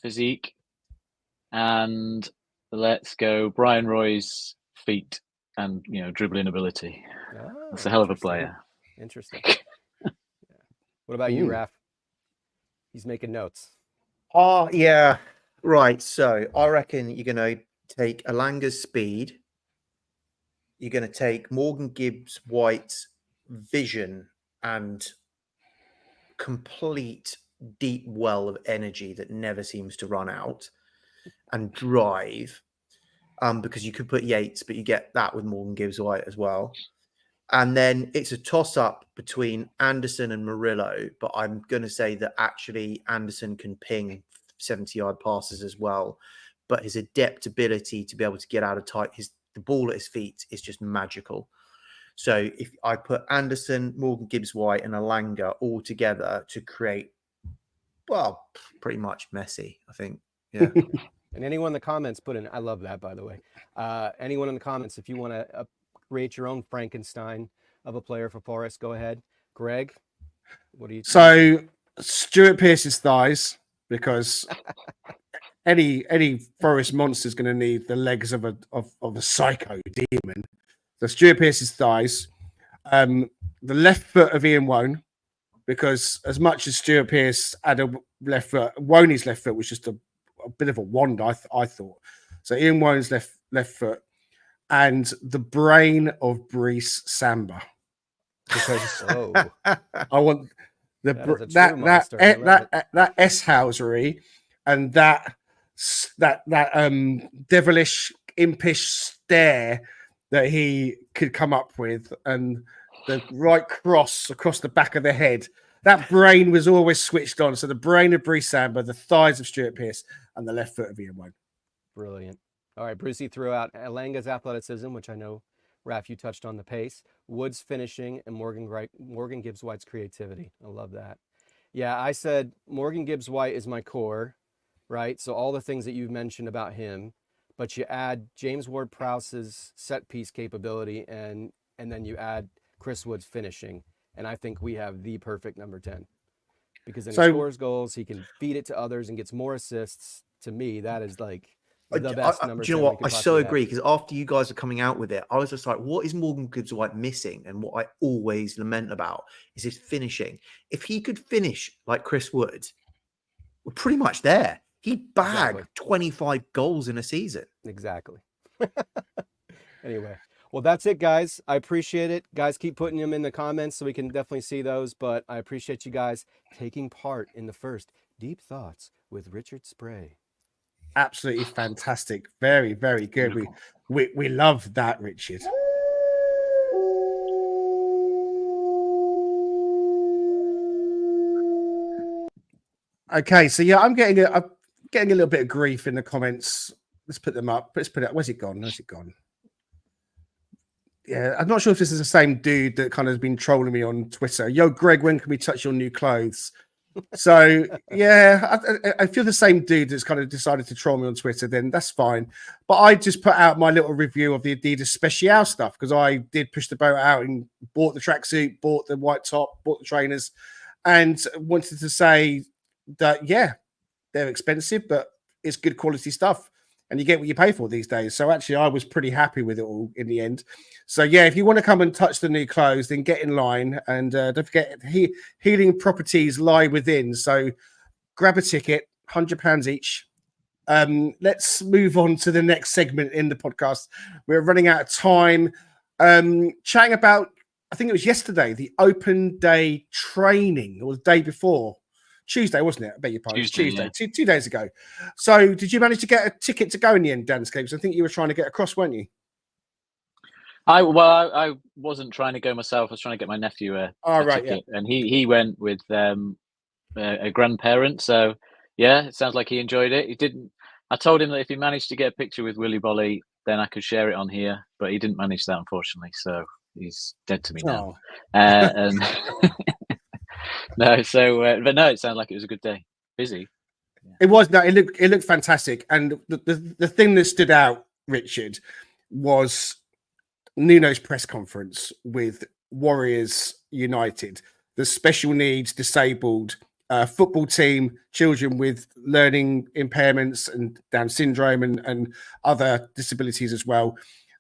physique, and let's go. Brian Roy's feet and dribbling ability. Oh, that's a hell of a player. Interesting. Yeah. What about you, Raph? He's making notes. Oh, yeah. Right. So I reckon you're going to take Alanga's speed. You're going to take Morgan Gibbs White's vision and complete deep well of energy that never seems to run out, and drive. Because you could put Yates, but you get that with Morgan Gibbs White as well. And then it's a toss-up between Anderson and Murillo, but I'm going to say that actually Anderson can ping 70-yard passes as well. But his adaptability to be able to get out of tight, the ball at his feet is just magical. So if I put Anderson, Morgan Gibbs White, and Alanga all together to create, well, pretty much Messi, I think. Yeah. And anyone in the comments put in, I love that, by the way. Anyone in the comments, if you want to create your own Frankenstein of a player for Forest, go ahead. Greg, what do you think? So Stuart Pearce's thighs, because any Forest monster is going to need the legs of a psycho demon. So Stuart Pearce's thighs, the left foot of Ian Wone, because as much as Stuart Pearce had a left foot, Woney's left foot was just a bit of a wand, I thought. So Ian Wone's left foot, and the brain of Brice Samba, because I want that S-housery and that devilish, impish stare that he could come up with, and the right cross across the back of the head. That brain was always switched on. So the brain of Brice Samba, the thighs of Stuart Pearce, and the left foot of Ian Wone. Brilliant. All right, Brucey threw out Alanga's athleticism, which I know, Raph, you touched on the pace, Wood's finishing, and Morgan Gibbs White's creativity. I love that. Yeah, I said Morgan Gibbs White is my core, right? So all the things that you've mentioned about him, but you add James Ward-Prowse's set piece capability, and then you add Chris Wood's finishing. And I think we have the perfect number 10, because then he scores goals, he can feed it to others and gets more assists. To me, that is like the best number 10. Do you know what? I so agree, because after you guys are coming out with it, I was just like, what is Morgan Gibbs White missing? And what I always lament about is his finishing. If he could finish like Chris Wood, we're pretty much there. He bagged 25 goals in a season. Exactly. Anyway. Well, that's it, guys. I appreciate it. Guys, keep putting them in the comments so we can definitely see those. But I appreciate you guys taking part in the first Deep Thoughts with Richard Spray. Absolutely fantastic. Very, very good. We love that, Richard. Okay, so yeah, I'm getting getting a little bit of grief in the comments. Let's put them up. Let's put it. Where's it gone? Where's it gone? Yeah, I'm not sure if this is the same dude that kind of has been trolling me on Twitter. Yo, Greg, when can we touch your new clothes? So yeah, I feel the same dude that's kind of decided to troll me on Twitter. Then that's fine. But I just put out my little review of the Adidas Special stuff because I did push the boat out and bought the tracksuit, bought the white top, bought the trainers, and wanted to say that yeah, they're expensive, but it's good quality stuff. And you get what you pay for these days. So actually, I was pretty happy with it all in the end. So yeah, if you want to come and touch the new clothes, then get in line. And don't forget, Healing Properties lie within. So grab a ticket, £100 each. Let's move on to the next segment in the podcast. We're running out of time. Chatting about, I think it was yesterday, the open day training, or the day before. Tuesday, wasn't it? I beg your pardon. Tuesday. Yeah. Two days ago. So did you manage to get a ticket to go in the end, DANSCAPE? I think you were trying to get across, weren't you? I wasn't trying to go myself. I was trying to get my nephew a ticket. Yeah. And he went with a grandparent. So yeah, it sounds like he enjoyed it. He didn't. I told him that if he managed to get a picture with Willy Bolly, then I could share it on here. But he didn't manage that, unfortunately. So he's dead to me now. And no, so but no, it sounded like it was a good day. Busy. Yeah. It was. No, it looked fantastic. And the thing that stood out, Richard, was Nuno's press conference with Warriors United, the special needs, disabled football team, children with learning impairments and Down syndrome and other disabilities as well.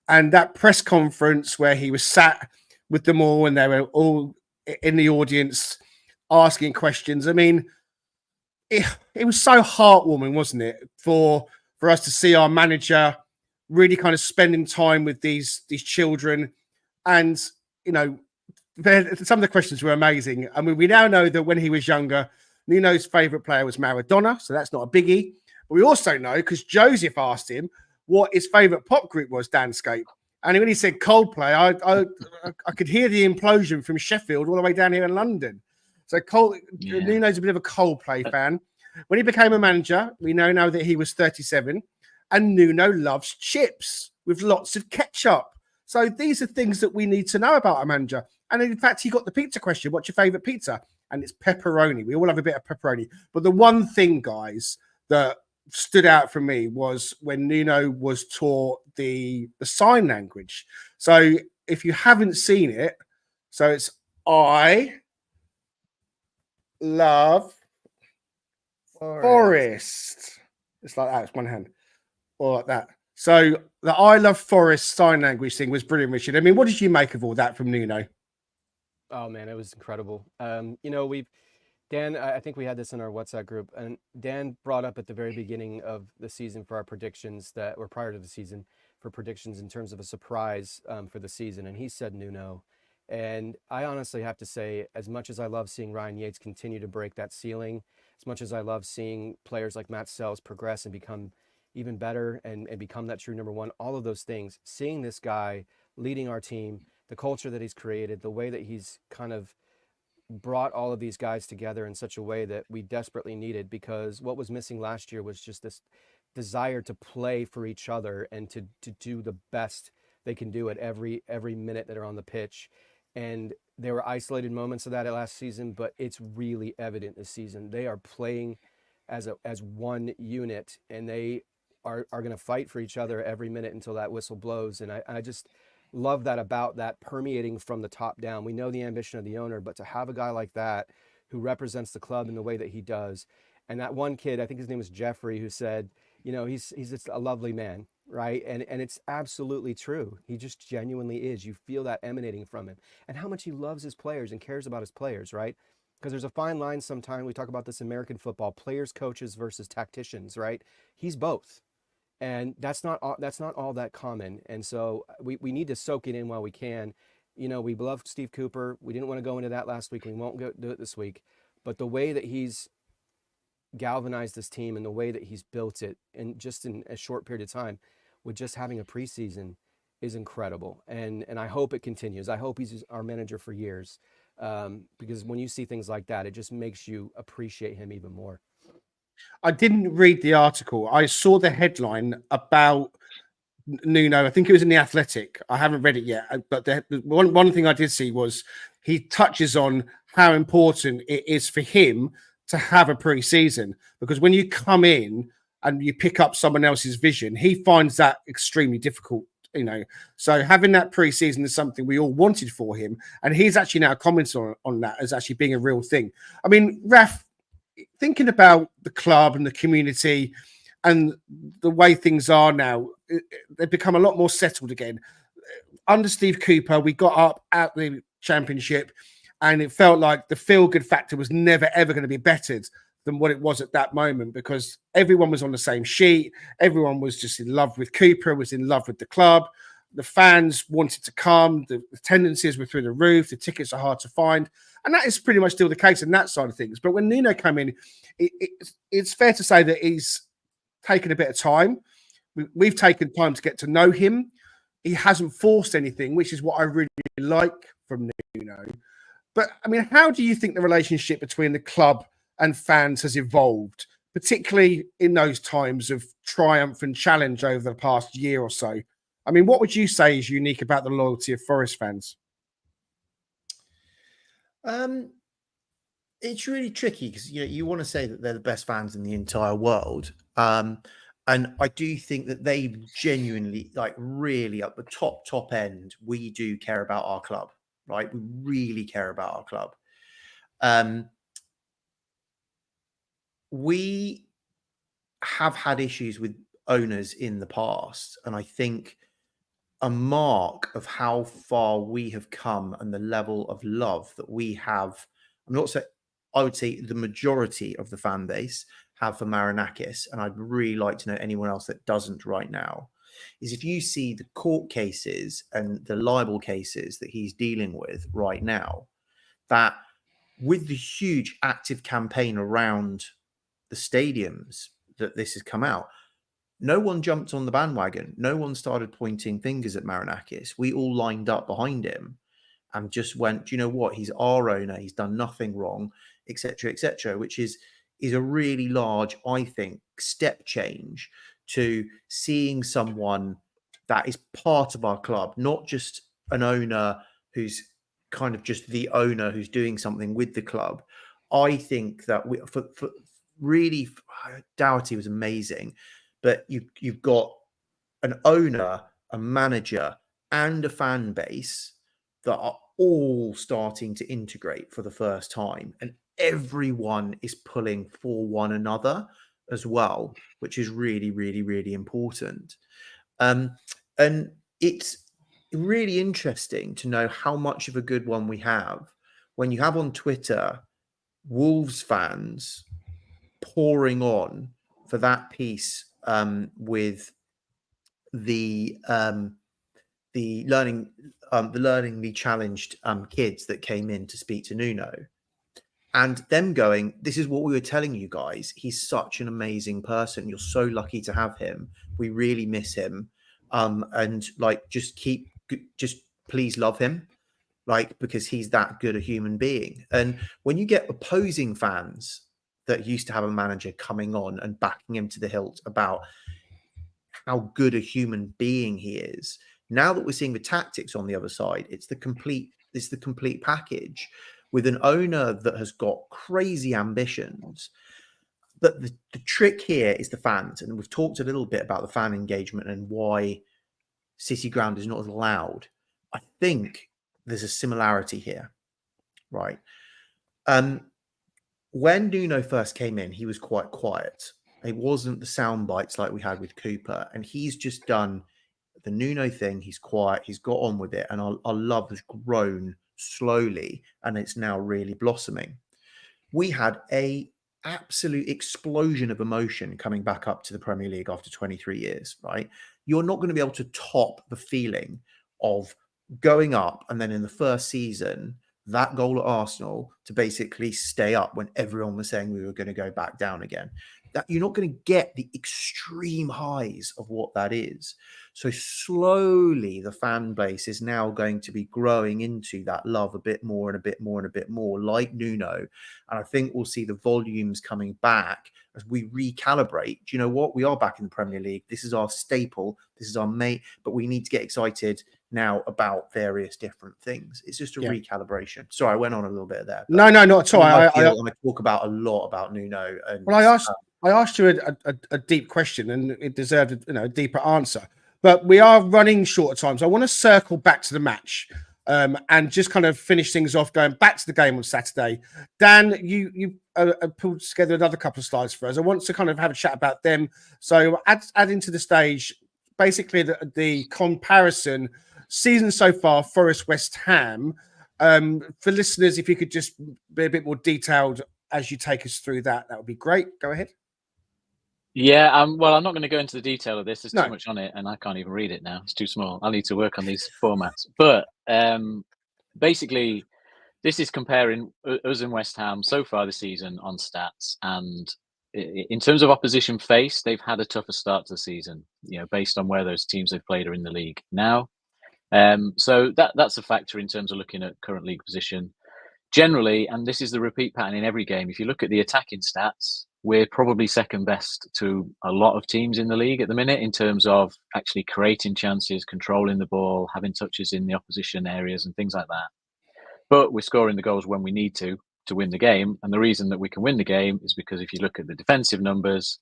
And that press conference where he was sat with them all and they were all in the audience asking questions. I mean, it was so heartwarming, wasn't it, for us to see our manager really kind of spending time with these children. And, you know, some of the questions were amazing. I mean, we now know that when he was younger, Nuno's favourite player was Maradona, so that's not a biggie. But we also know, because Joseph asked him what his favourite pop group was, DANSCAPE. And when he said Coldplay, I could hear the implosion from Sheffield all the way down here in London. So Nuno's a bit of a Coldplay fan. When he became a manager, we know now that he was 37, and Nuno loves chips with lots of ketchup. So these are things that we need to know about a manager. And in fact, he got the pizza question. What's your favourite pizza? And it's pepperoni. We all have a bit of pepperoni. But the one thing, guys, that stood out for me was when Nuno was taught the sign language. So if you haven't seen it, so it's I love Forest. It's like that. It's one hand. Or like that. So the I love Forest sign language thing was brilliant, Richard. I mean, what did you make of all that from Nuno? Oh, man, it was incredible. You know, Dan, I think we had this in our WhatsApp group, and Dan brought up at the very beginning of the season for our predictions that were prior to the season for predictions in terms of a surprise for the season. And he said Nuno. And I honestly have to say, as much as I love seeing Ryan Yates continue to break that ceiling, as much as I love seeing players like Matt Sells progress and become even better and become that true number one, all of those things, seeing this guy leading our team, the culture that he's created, the way that he's kind of brought all of these guys together in such a way that we desperately needed, because what was missing last year was just this desire to play for each other and to do the best they can do at every minute that are on the pitch. And there were isolated moments of that last season, but it's really evident this season. They are playing as one unit, and they are going to fight for each other every minute until that whistle blows. And I just love that about that permeating from the top down. We know the ambition of the owner, but to have a guy like that who represents the club in the way that he does. And that one kid, I think his name was Jeffrey, who said, you know, he's just a lovely man, right? And it's absolutely true. He just genuinely is. You feel that emanating from him, and how much he loves his players and cares about his players, right? Because there's a fine line sometimes. We talk about this in American football, players, coaches versus tacticians, right? He's both. And that's not all that common. And so we need to soak it in while we can. You know, we love Steve Cooper. We didn't want to go into that last week. We won't do it this week. But the way that he's galvanized this team and the way that he's built it in just in a short period of time with just having a preseason is incredible. And I hope it continues. I hope he's our manager for years, because when you see things like that, it just makes you appreciate him even more. I didn't read the article. I saw the headline about Nuno. I think it was in the Athletic. I haven't read it yet, but the one thing I did see was he touches on how important it is for him to have a pre-season, because when you come in and you pick up someone else's vision, he finds that extremely difficult. So having that pre-season is something we all wanted for him, and he's actually now commenting on that as actually being a real thing. I mean, Raf, thinking about the club and the community and the way things are now, they've become a lot more settled again. Under Steve Cooper, we got up at the Championship, and it felt like the feel-good factor was never, ever going to be bettered than what it was at that moment, because everyone was on the same sheet. Everyone was just in love with Cooper, was in love with the club. The fans wanted to come. The attendances were through the roof. The tickets are hard to find. And that is pretty much still the case in that side of things. But when Nuno came in, it's fair to say that he's taken a bit of time. We've taken time to get to know him. He hasn't forced anything, which is what I really like from Nuno. But, I mean, how do you think the relationship between the club and fans has evolved, particularly in those times of triumph and challenge over the past year or so? I mean, what would you say is unique about the loyalty of Forest fans? It's really tricky because you want to say that they're the best fans in the entire world, and I do think that they genuinely, like, really at the top end, we do care about our club, right? We really care about our club. We have had issues with owners in the past, and I think a mark of how far we have come and the level of love that we have, I would say the majority of the fan base have for Marinakis, and I'd really like to know anyone else that doesn't right now, is if you see the court cases and the libel cases that he's dealing with right now, that with the huge active campaign around the stadiums that this has come out, no one jumped on the bandwagon. No one started pointing fingers at Marinakis. We all lined up behind him and just went, do you know what? He's our owner. He's done nothing wrong, etc., which is a really large, I think, step change to seeing someone that is part of our club, not just an owner who's kind of just the owner who's doing something with the club. I think that really, Dougherty was amazing, but you've got an owner, a manager, and a fan base that are all starting to integrate for the first time, and everyone is pulling for one another as well, which is really, really, really important. And it's really interesting to know how much of a good one we have when you have on Twitter Wolves fans pouring on for that piece with the learningly challenged kids that came in to speak to Nuno, and them going, this is what we were telling you guys. He's such an amazing person. You're so lucky to have him. We really miss him. And like, just please love him, like, because he's that good a human being. And when you get opposing fans that used to have a manager coming on and backing him to the hilt about how good a human being he is, now that we're seeing the tactics on the other side, it's the complete package, with an owner that has got crazy ambitions. But the trick here is the fans, and we've talked a little bit about the fan engagement and why City Ground is not as loud. I think there's a similarity here, right? When Nuno first came in, he was quite quiet. It wasn't the sound bites like we had with Cooper, and he's just done the Nuno thing. He's quiet. He's got on with it, and our love has grown slowly, and it's now really blossoming. We had a absolute explosion of emotion coming back up to the Premier League after 23 years, right? You're not going to be able to top the feeling of going up, and then in the first season, that goal at Arsenal to basically stay up when everyone was saying we were going to go back down again. That you're not going to get the extreme highs of what that is. So slowly the fan base is now going to be growing into that love a bit more and a bit more and a bit more, like Nuno. And I think we'll see the volumes coming back as we recalibrate. Do you know what? We are back in the Premier League. This is our staple. This is our mate. But we need to get excited now about various different things. It's just a recalibration. Sorry, I went on a little bit there. No, not at all. I talk about a lot about Nuno. And, well, I asked you a deep question, and it deserved a deeper answer. But we are running short of time, so I want to circle back to the match and just kind of finish things off, going back to the game on Saturday. Dan, you pulled together another couple of slides for us. I want to kind of have a chat about them. So adding to the stage, basically the comparison season so far, Forest West Ham. For listeners, if you could just be a bit more detailed as you take us through that would be great. Go ahead. Yeah, well, I'm not going to go into the detail of this. There's too much on it, and I can't even read it now. It's too small. I need to work on these formats. But basically, this is comparing us and West Ham so far this season on stats. And in terms of opposition faced, they've had a tougher start to the season, based on where those teams they've played are in the league now. So that's a factor in terms of looking at current league position. Generally, and this is the repeat pattern in every game, if you look at the attacking stats, we're probably second best to a lot of teams in the league at the minute in terms of actually creating chances, controlling the ball, having touches in the opposition areas and things like that. But we're scoring the goals when we need to win the game. And the reason that we can win the game is because if you look at the defensive numbers,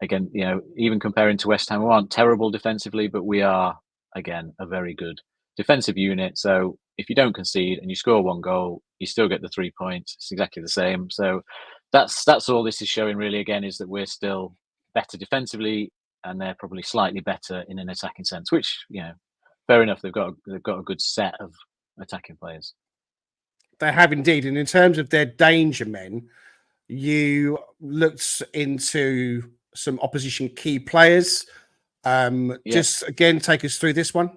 again, even comparing to West Ham, we aren't terrible defensively, but we are, again, a very good defensive unit. So if you don't concede and you score one goal, you still get the 3 points. It's exactly the same. So that's all this is showing really, again, is that we're still better defensively and they're probably slightly better in an attacking sense, which, fair enough. They've got a good set of attacking players. They have indeed. And in terms of their danger men, you looked into some opposition key players. Just again, take us through this one.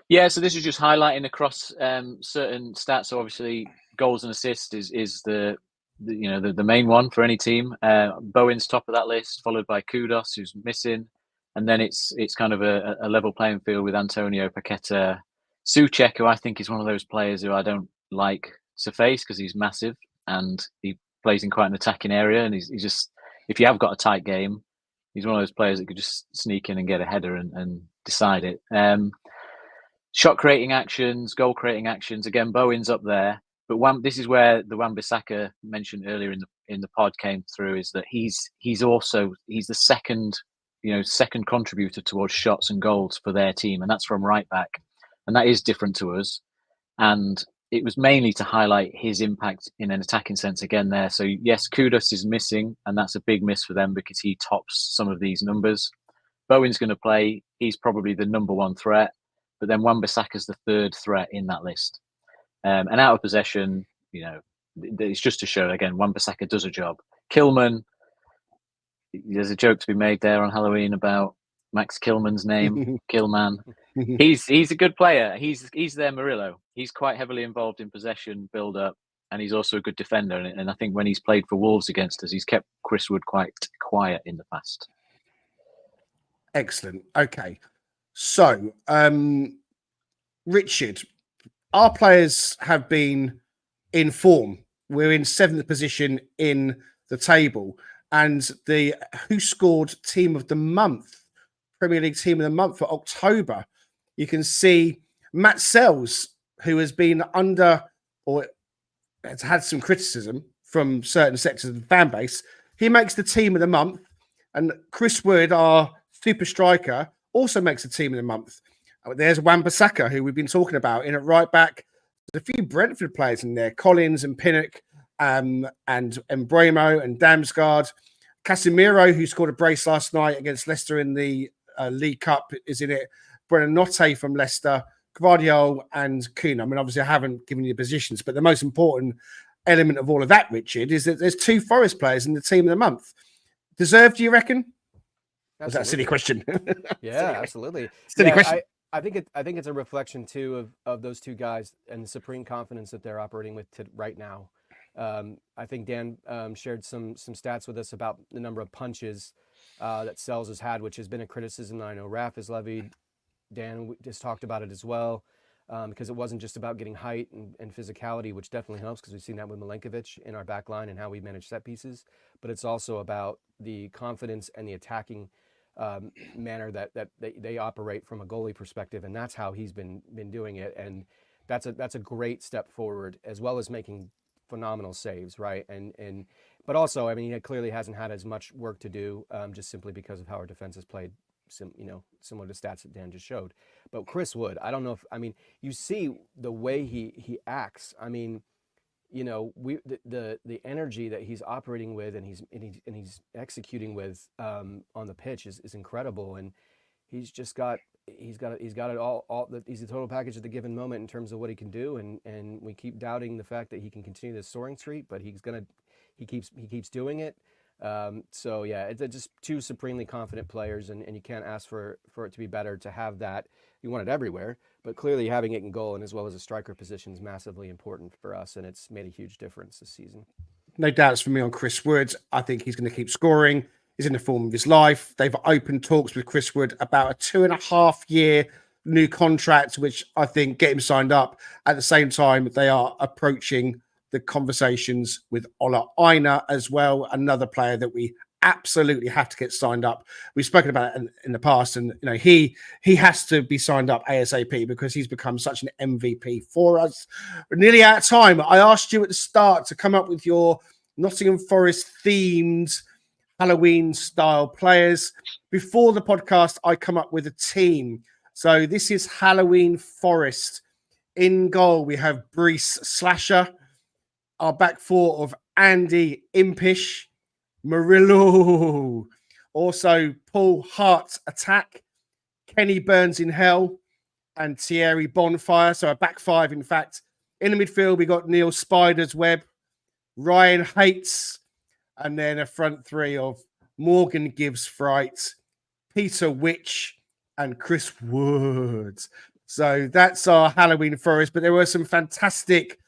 Yeah, so this is just highlighting across certain stats. So obviously, goals and assists is the main one for any team. Bowen's top of that list, followed by Kudos, who's missing, and then it's kind of a level playing field with Antonio, Paqueta, Souček, who I think is one of those players who I don't like to face because he's massive and he plays in quite an attacking area, and he's just, if you have got a tight game, he's one of those players that could just sneak in and get a header and decide it. Shot creating actions, goal creating actions. Again, Bowen's up there, but this is where the Wan-Bissaka mentioned earlier in the pod came through. Is that he's the second contributor towards shots and goals for their team, and that's from right back, and that is different to us. And it was mainly to highlight his impact in an attacking sense again there. So yes, Kudos is missing, and that's a big miss for them because he tops some of these numbers. Bowen's going to play. He's probably the number one threat. But then Wan-Bissaka's the third threat in that list. And out of possession, it's just to show, again, Wan-Bissaka does a job. Kilman, there's a joke to be made there on Halloween about Max Kilman's name, Kilman. He's a good player. He's their Murillo. He's quite heavily involved in possession, build-up, and he's also a good defender. And I think when he's played for Wolves against us, he's kept Chris Wood quite quiet in the past. Excellent. Okay. So, Richard, our players have been in form. We're in 7th position in the table. And the Who Scored Team of the Month, Premier League Team of the Month for October, you can see Matt Sells, who has been under or has had some criticism from certain sectors of the fan base. He makes the Team of the Month. And Chris Wood, our super striker, also makes the Team of the Month. There's Wan-Bissaka, who we've been talking about, in at right back. There's a few Brentford players in there, Collins and Pinnock, and Bremo and Damsgaard. Casemiro, who scored a brace last night against Leicester in the League Cup, is in it. Brennan Notte from Leicester, Gvardiol and Kuhn. I mean, obviously, I haven't given you the positions, but the most important element of all of that, Richard, is that there's 2 Forest players in the Team of the Month. Deserved, do you reckon? Was that a silly question? Yeah, absolutely. Silly question. I think it's a reflection too of those two guys and the supreme confidence that they're operating with right now. I think Dan shared some stats with us about the number of punches that Sells has had, which has been a criticism that I know Raf has levied. Dan just talked about it as well, because it wasn't just about getting height and physicality, which definitely helps because we've seen that with Milenkovic in our back line and how we manage set pieces. But it's also about the confidence and the attacking manner that they operate from a goalie perspective, and that's how he's been doing it. And that's a great step forward, as well as making phenomenal saves, right? And but also, I mean, he clearly hasn't had as much work to do, just simply because of how our defense has played. Similar to stats that Dan just showed. But Chris Wood, I don't know if, I mean, you see the way he acts. I mean, the energy that he's operating with and he's executing with on the pitch is incredible. And he's got it all. He's the total package at the given moment in terms of what he can do. And we keep doubting the fact that he can continue this soaring streak, but he keeps doing it. So yeah, it's just two supremely confident players, and you can't ask for it to be better to have that. You want it everywhere, but clearly having it in goal and as well as a striker position is massively important for us, and it's made a huge difference this season. No doubts for me on Chris Wood. I think he's going to keep scoring. He's in the form of his life. They've opened talks with Chris Wood about a 2.5-year new contract, which I think get him signed up. At the same time, they are approaching the conversations with Ola Aina as well, another player that we absolutely have to get signed up. We've spoken about it in the past, and he has to be signed up ASAP because he's become such an MVP for us. We're nearly out of time. I asked you at the start to come up with your Nottingham Forest themed Halloween style players. Before the podcast, I come up with a team. So this is Halloween Forest. In goal, we have Brees Slasher. Our back four of Andy Impish, Murillo, also Paul Hart Attack, Kenny Burns in Hell, and Thierry Bonfire. So a back five, in fact. In the midfield, we got Neil Spider's Web, Ryan Hates, and then a front three of Morgan Gibbs Fright, Peter Witch, and Chris Woods. So that's our Halloween Forest. But there were some fantastic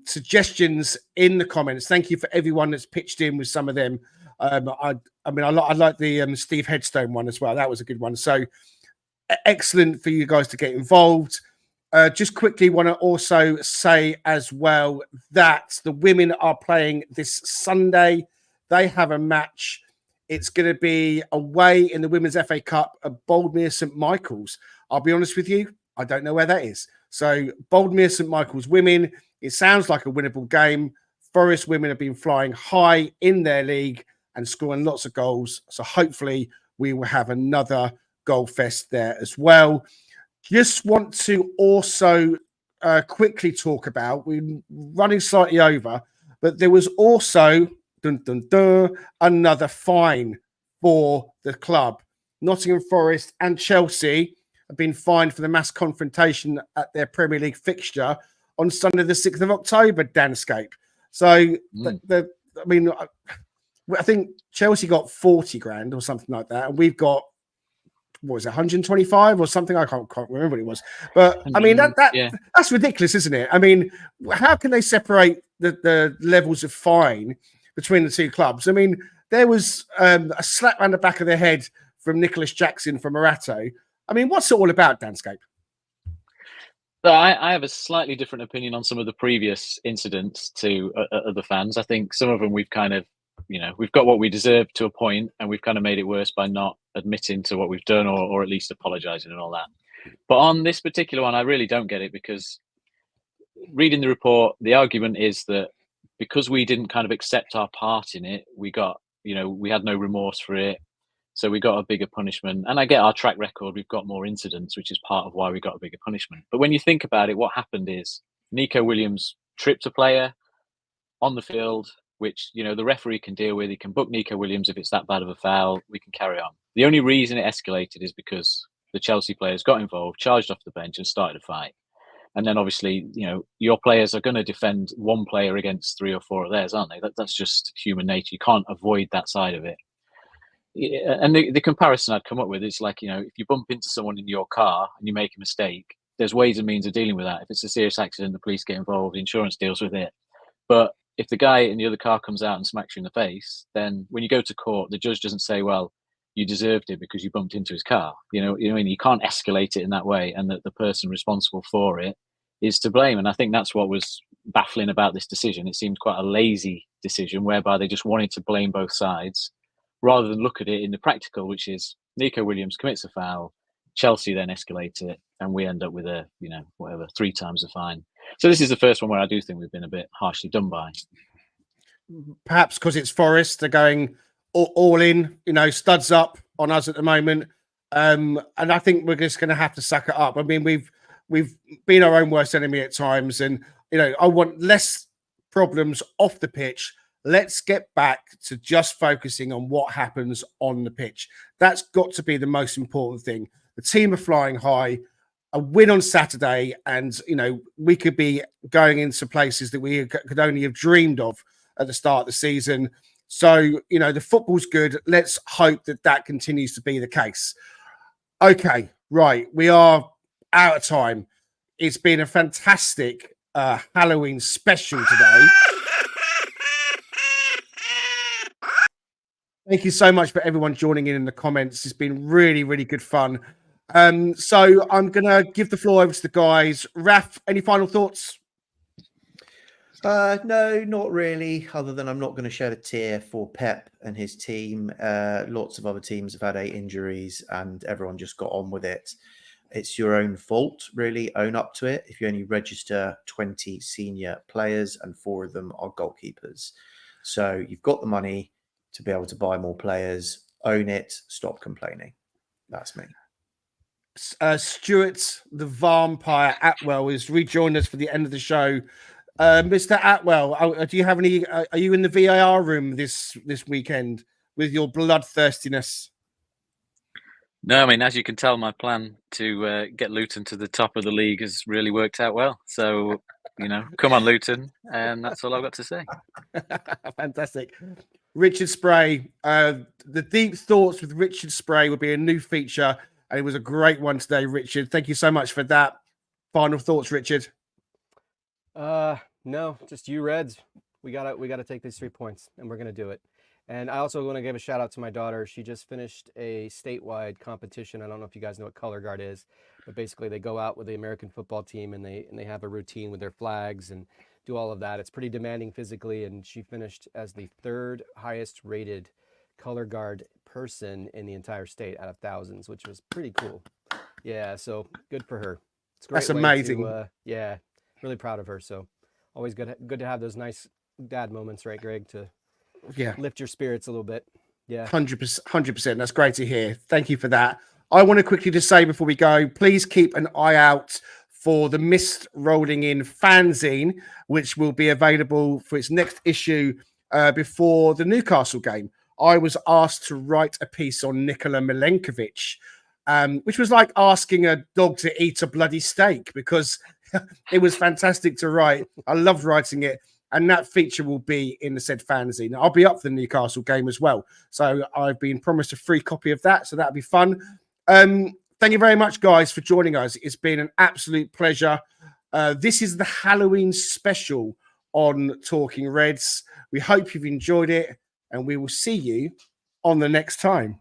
suggestions in the comments. Thank you for everyone that's pitched in with some of them. I like the Steve Headstone one as well. That was a good one. So excellent for you guys to get involved. Just quickly want to also say as well that the women are playing this Sunday. They have a match. It's going to be away in the Women's FA Cup at Boldmere St Michael's. I'll be honest with you, I don't know where that is. So Boldmere St Michael's women, it sounds like a winnable game. Forest women have been flying high in their league and scoring lots of goals. So hopefully we will have another goal fest there as well. Just want to also quickly talk about, we're running slightly over, but there was also another fine for the club. Nottingham Forest and Chelsea have been fined for the mass confrontation at their Premier League fixture on Sunday, the 6th of October, DANSCAPE. So, I think Chelsea got 40 grand or something like that. And we've got, what was it, 125 or something? I can't remember what it was. But, I mean, that's ridiculous, isn't it? I mean, how can they separate the levels of fine between the two clubs? I mean, there was a slap around the back of the head from Nicholas Jackson from Morato. I mean, what's it all about, DANSCAPE? So I have a slightly different opinion on some of the previous incidents to other fans. I think some of them we've kind of, we've got what we deserve to a point, and we've kind of made it worse by not admitting to what we've done or at least apologising and all that. But on this particular one, I really don't get it, because reading the report, the argument is that because we didn't kind of accept our part in it, we got, we had no remorse for it. So we got a bigger punishment. And I get our track record. We've got more incidents, which is part of why we got a bigger punishment. But when you think about it, what happened is Nico Williams tripped a player on the field, which, the referee can deal with. He can book Nico Williams if it's that bad of a foul. We can carry on. The only reason it escalated is because the Chelsea players got involved, charged off the bench and started a fight. And then obviously, your players are going to defend one player against 3 or 4 of theirs, aren't they? That's just human nature. You can't avoid that side of it. Yeah, and the comparison I'd come up with is like, if you bump into someone in your car and you make a mistake, there's ways and means of dealing with that. If it's a serious accident, the police get involved, the insurance deals with it. But if the guy in the other car comes out and smacks you in the face, then when you go to court, the judge doesn't say, well, you deserved it because you bumped into his car. You can't escalate it in that way, and that the person responsible for it is to blame. And I think that's what was baffling about this decision. It seemed quite a lazy decision whereby they just wanted to blame both sides rather than look at it in the practical, which is Nico Williams commits a foul, Chelsea then escalate it, and we end up with a, 3 times the fine. So this is the first one where I do think we've been a bit harshly done by. Perhaps because it's Forest, they're going all in, studs up on us at the moment. And I think we're just going to have to suck it up. I mean, we've been our own worst enemy at times. And, I want less problems off the pitch. Let's get back to just focusing on what happens on the pitch. That's got to be the most important thing. The team are flying high. A win on Saturday, and we could be going into places that we could only have dreamed of at the start of the season. So the football's good. Let's hope that continues to be the case. Okay, right, we are out of time. It's been a fantastic Halloween special today. Thank you so much for everyone joining in the comments. It's been really, really good fun. So I'm going to give the floor over to the guys. Raf, any final thoughts? No, not really, other than I'm not going to shed a tear for Pep and his team. Lots of other teams have had 8 injuries and everyone just got on with it. It's your own fault, really. Own up to it. If you only register 20 senior players and 4 of them are goalkeepers. So you've got the money to be able to buy more players. Own it. Stop complaining. That's me. Stuart, the vampire Atwell, is rejoined us for the end of the show. Mr. Atwell, do you have any? Are you in the VAR room this weekend with your bloodthirstiness? No, I mean, as you can tell, my plan to get Luton to the top of the league has really worked out well. So, come on, Luton, and that's all I've got to say. Fantastic. Richard Spray, the Deep Thoughts with Richard Spray will be a new feature, and it was a great one today, Richard. Thank you so much for that. Final thoughts, Richard? No, just you Reds. We gotta take these 3 points, and we're gonna do it. And I also want to give a shout out to my daughter. She just finished a statewide competition. I don't know if you guys know what color guard is, but basically they go out with the American football team and they have a routine with their flags and do all of that. It's pretty demanding physically, and she finished as the 3rd highest rated color guard person in the entire state out of thousands, which was pretty cool. Yeah, so good for her. It's great. That's amazing. Yeah, really proud of her. So always good to have those nice dad moments, right, Greg? To lift your spirits a little bit. Yeah, 100%. That's great to hear. Thank you for that. I want to quickly just say before we go, please keep an eye out for the Mist Rolling In fanzine, which will be available for its next issue before the Newcastle game. I was asked to write a piece on Nikola Milenkovic, which was like asking a dog to eat a bloody steak, because it was fantastic to write. I loved writing it. And that feature will be in the said fanzine. I'll be up for the Newcastle game as well. So I've been promised a free copy of that. So that'll be fun. Thank you very much, guys, for joining us. It's been an absolute pleasure. This is the Halloween special on Talking Reds. We hope you've enjoyed it, and we will see you on the next time.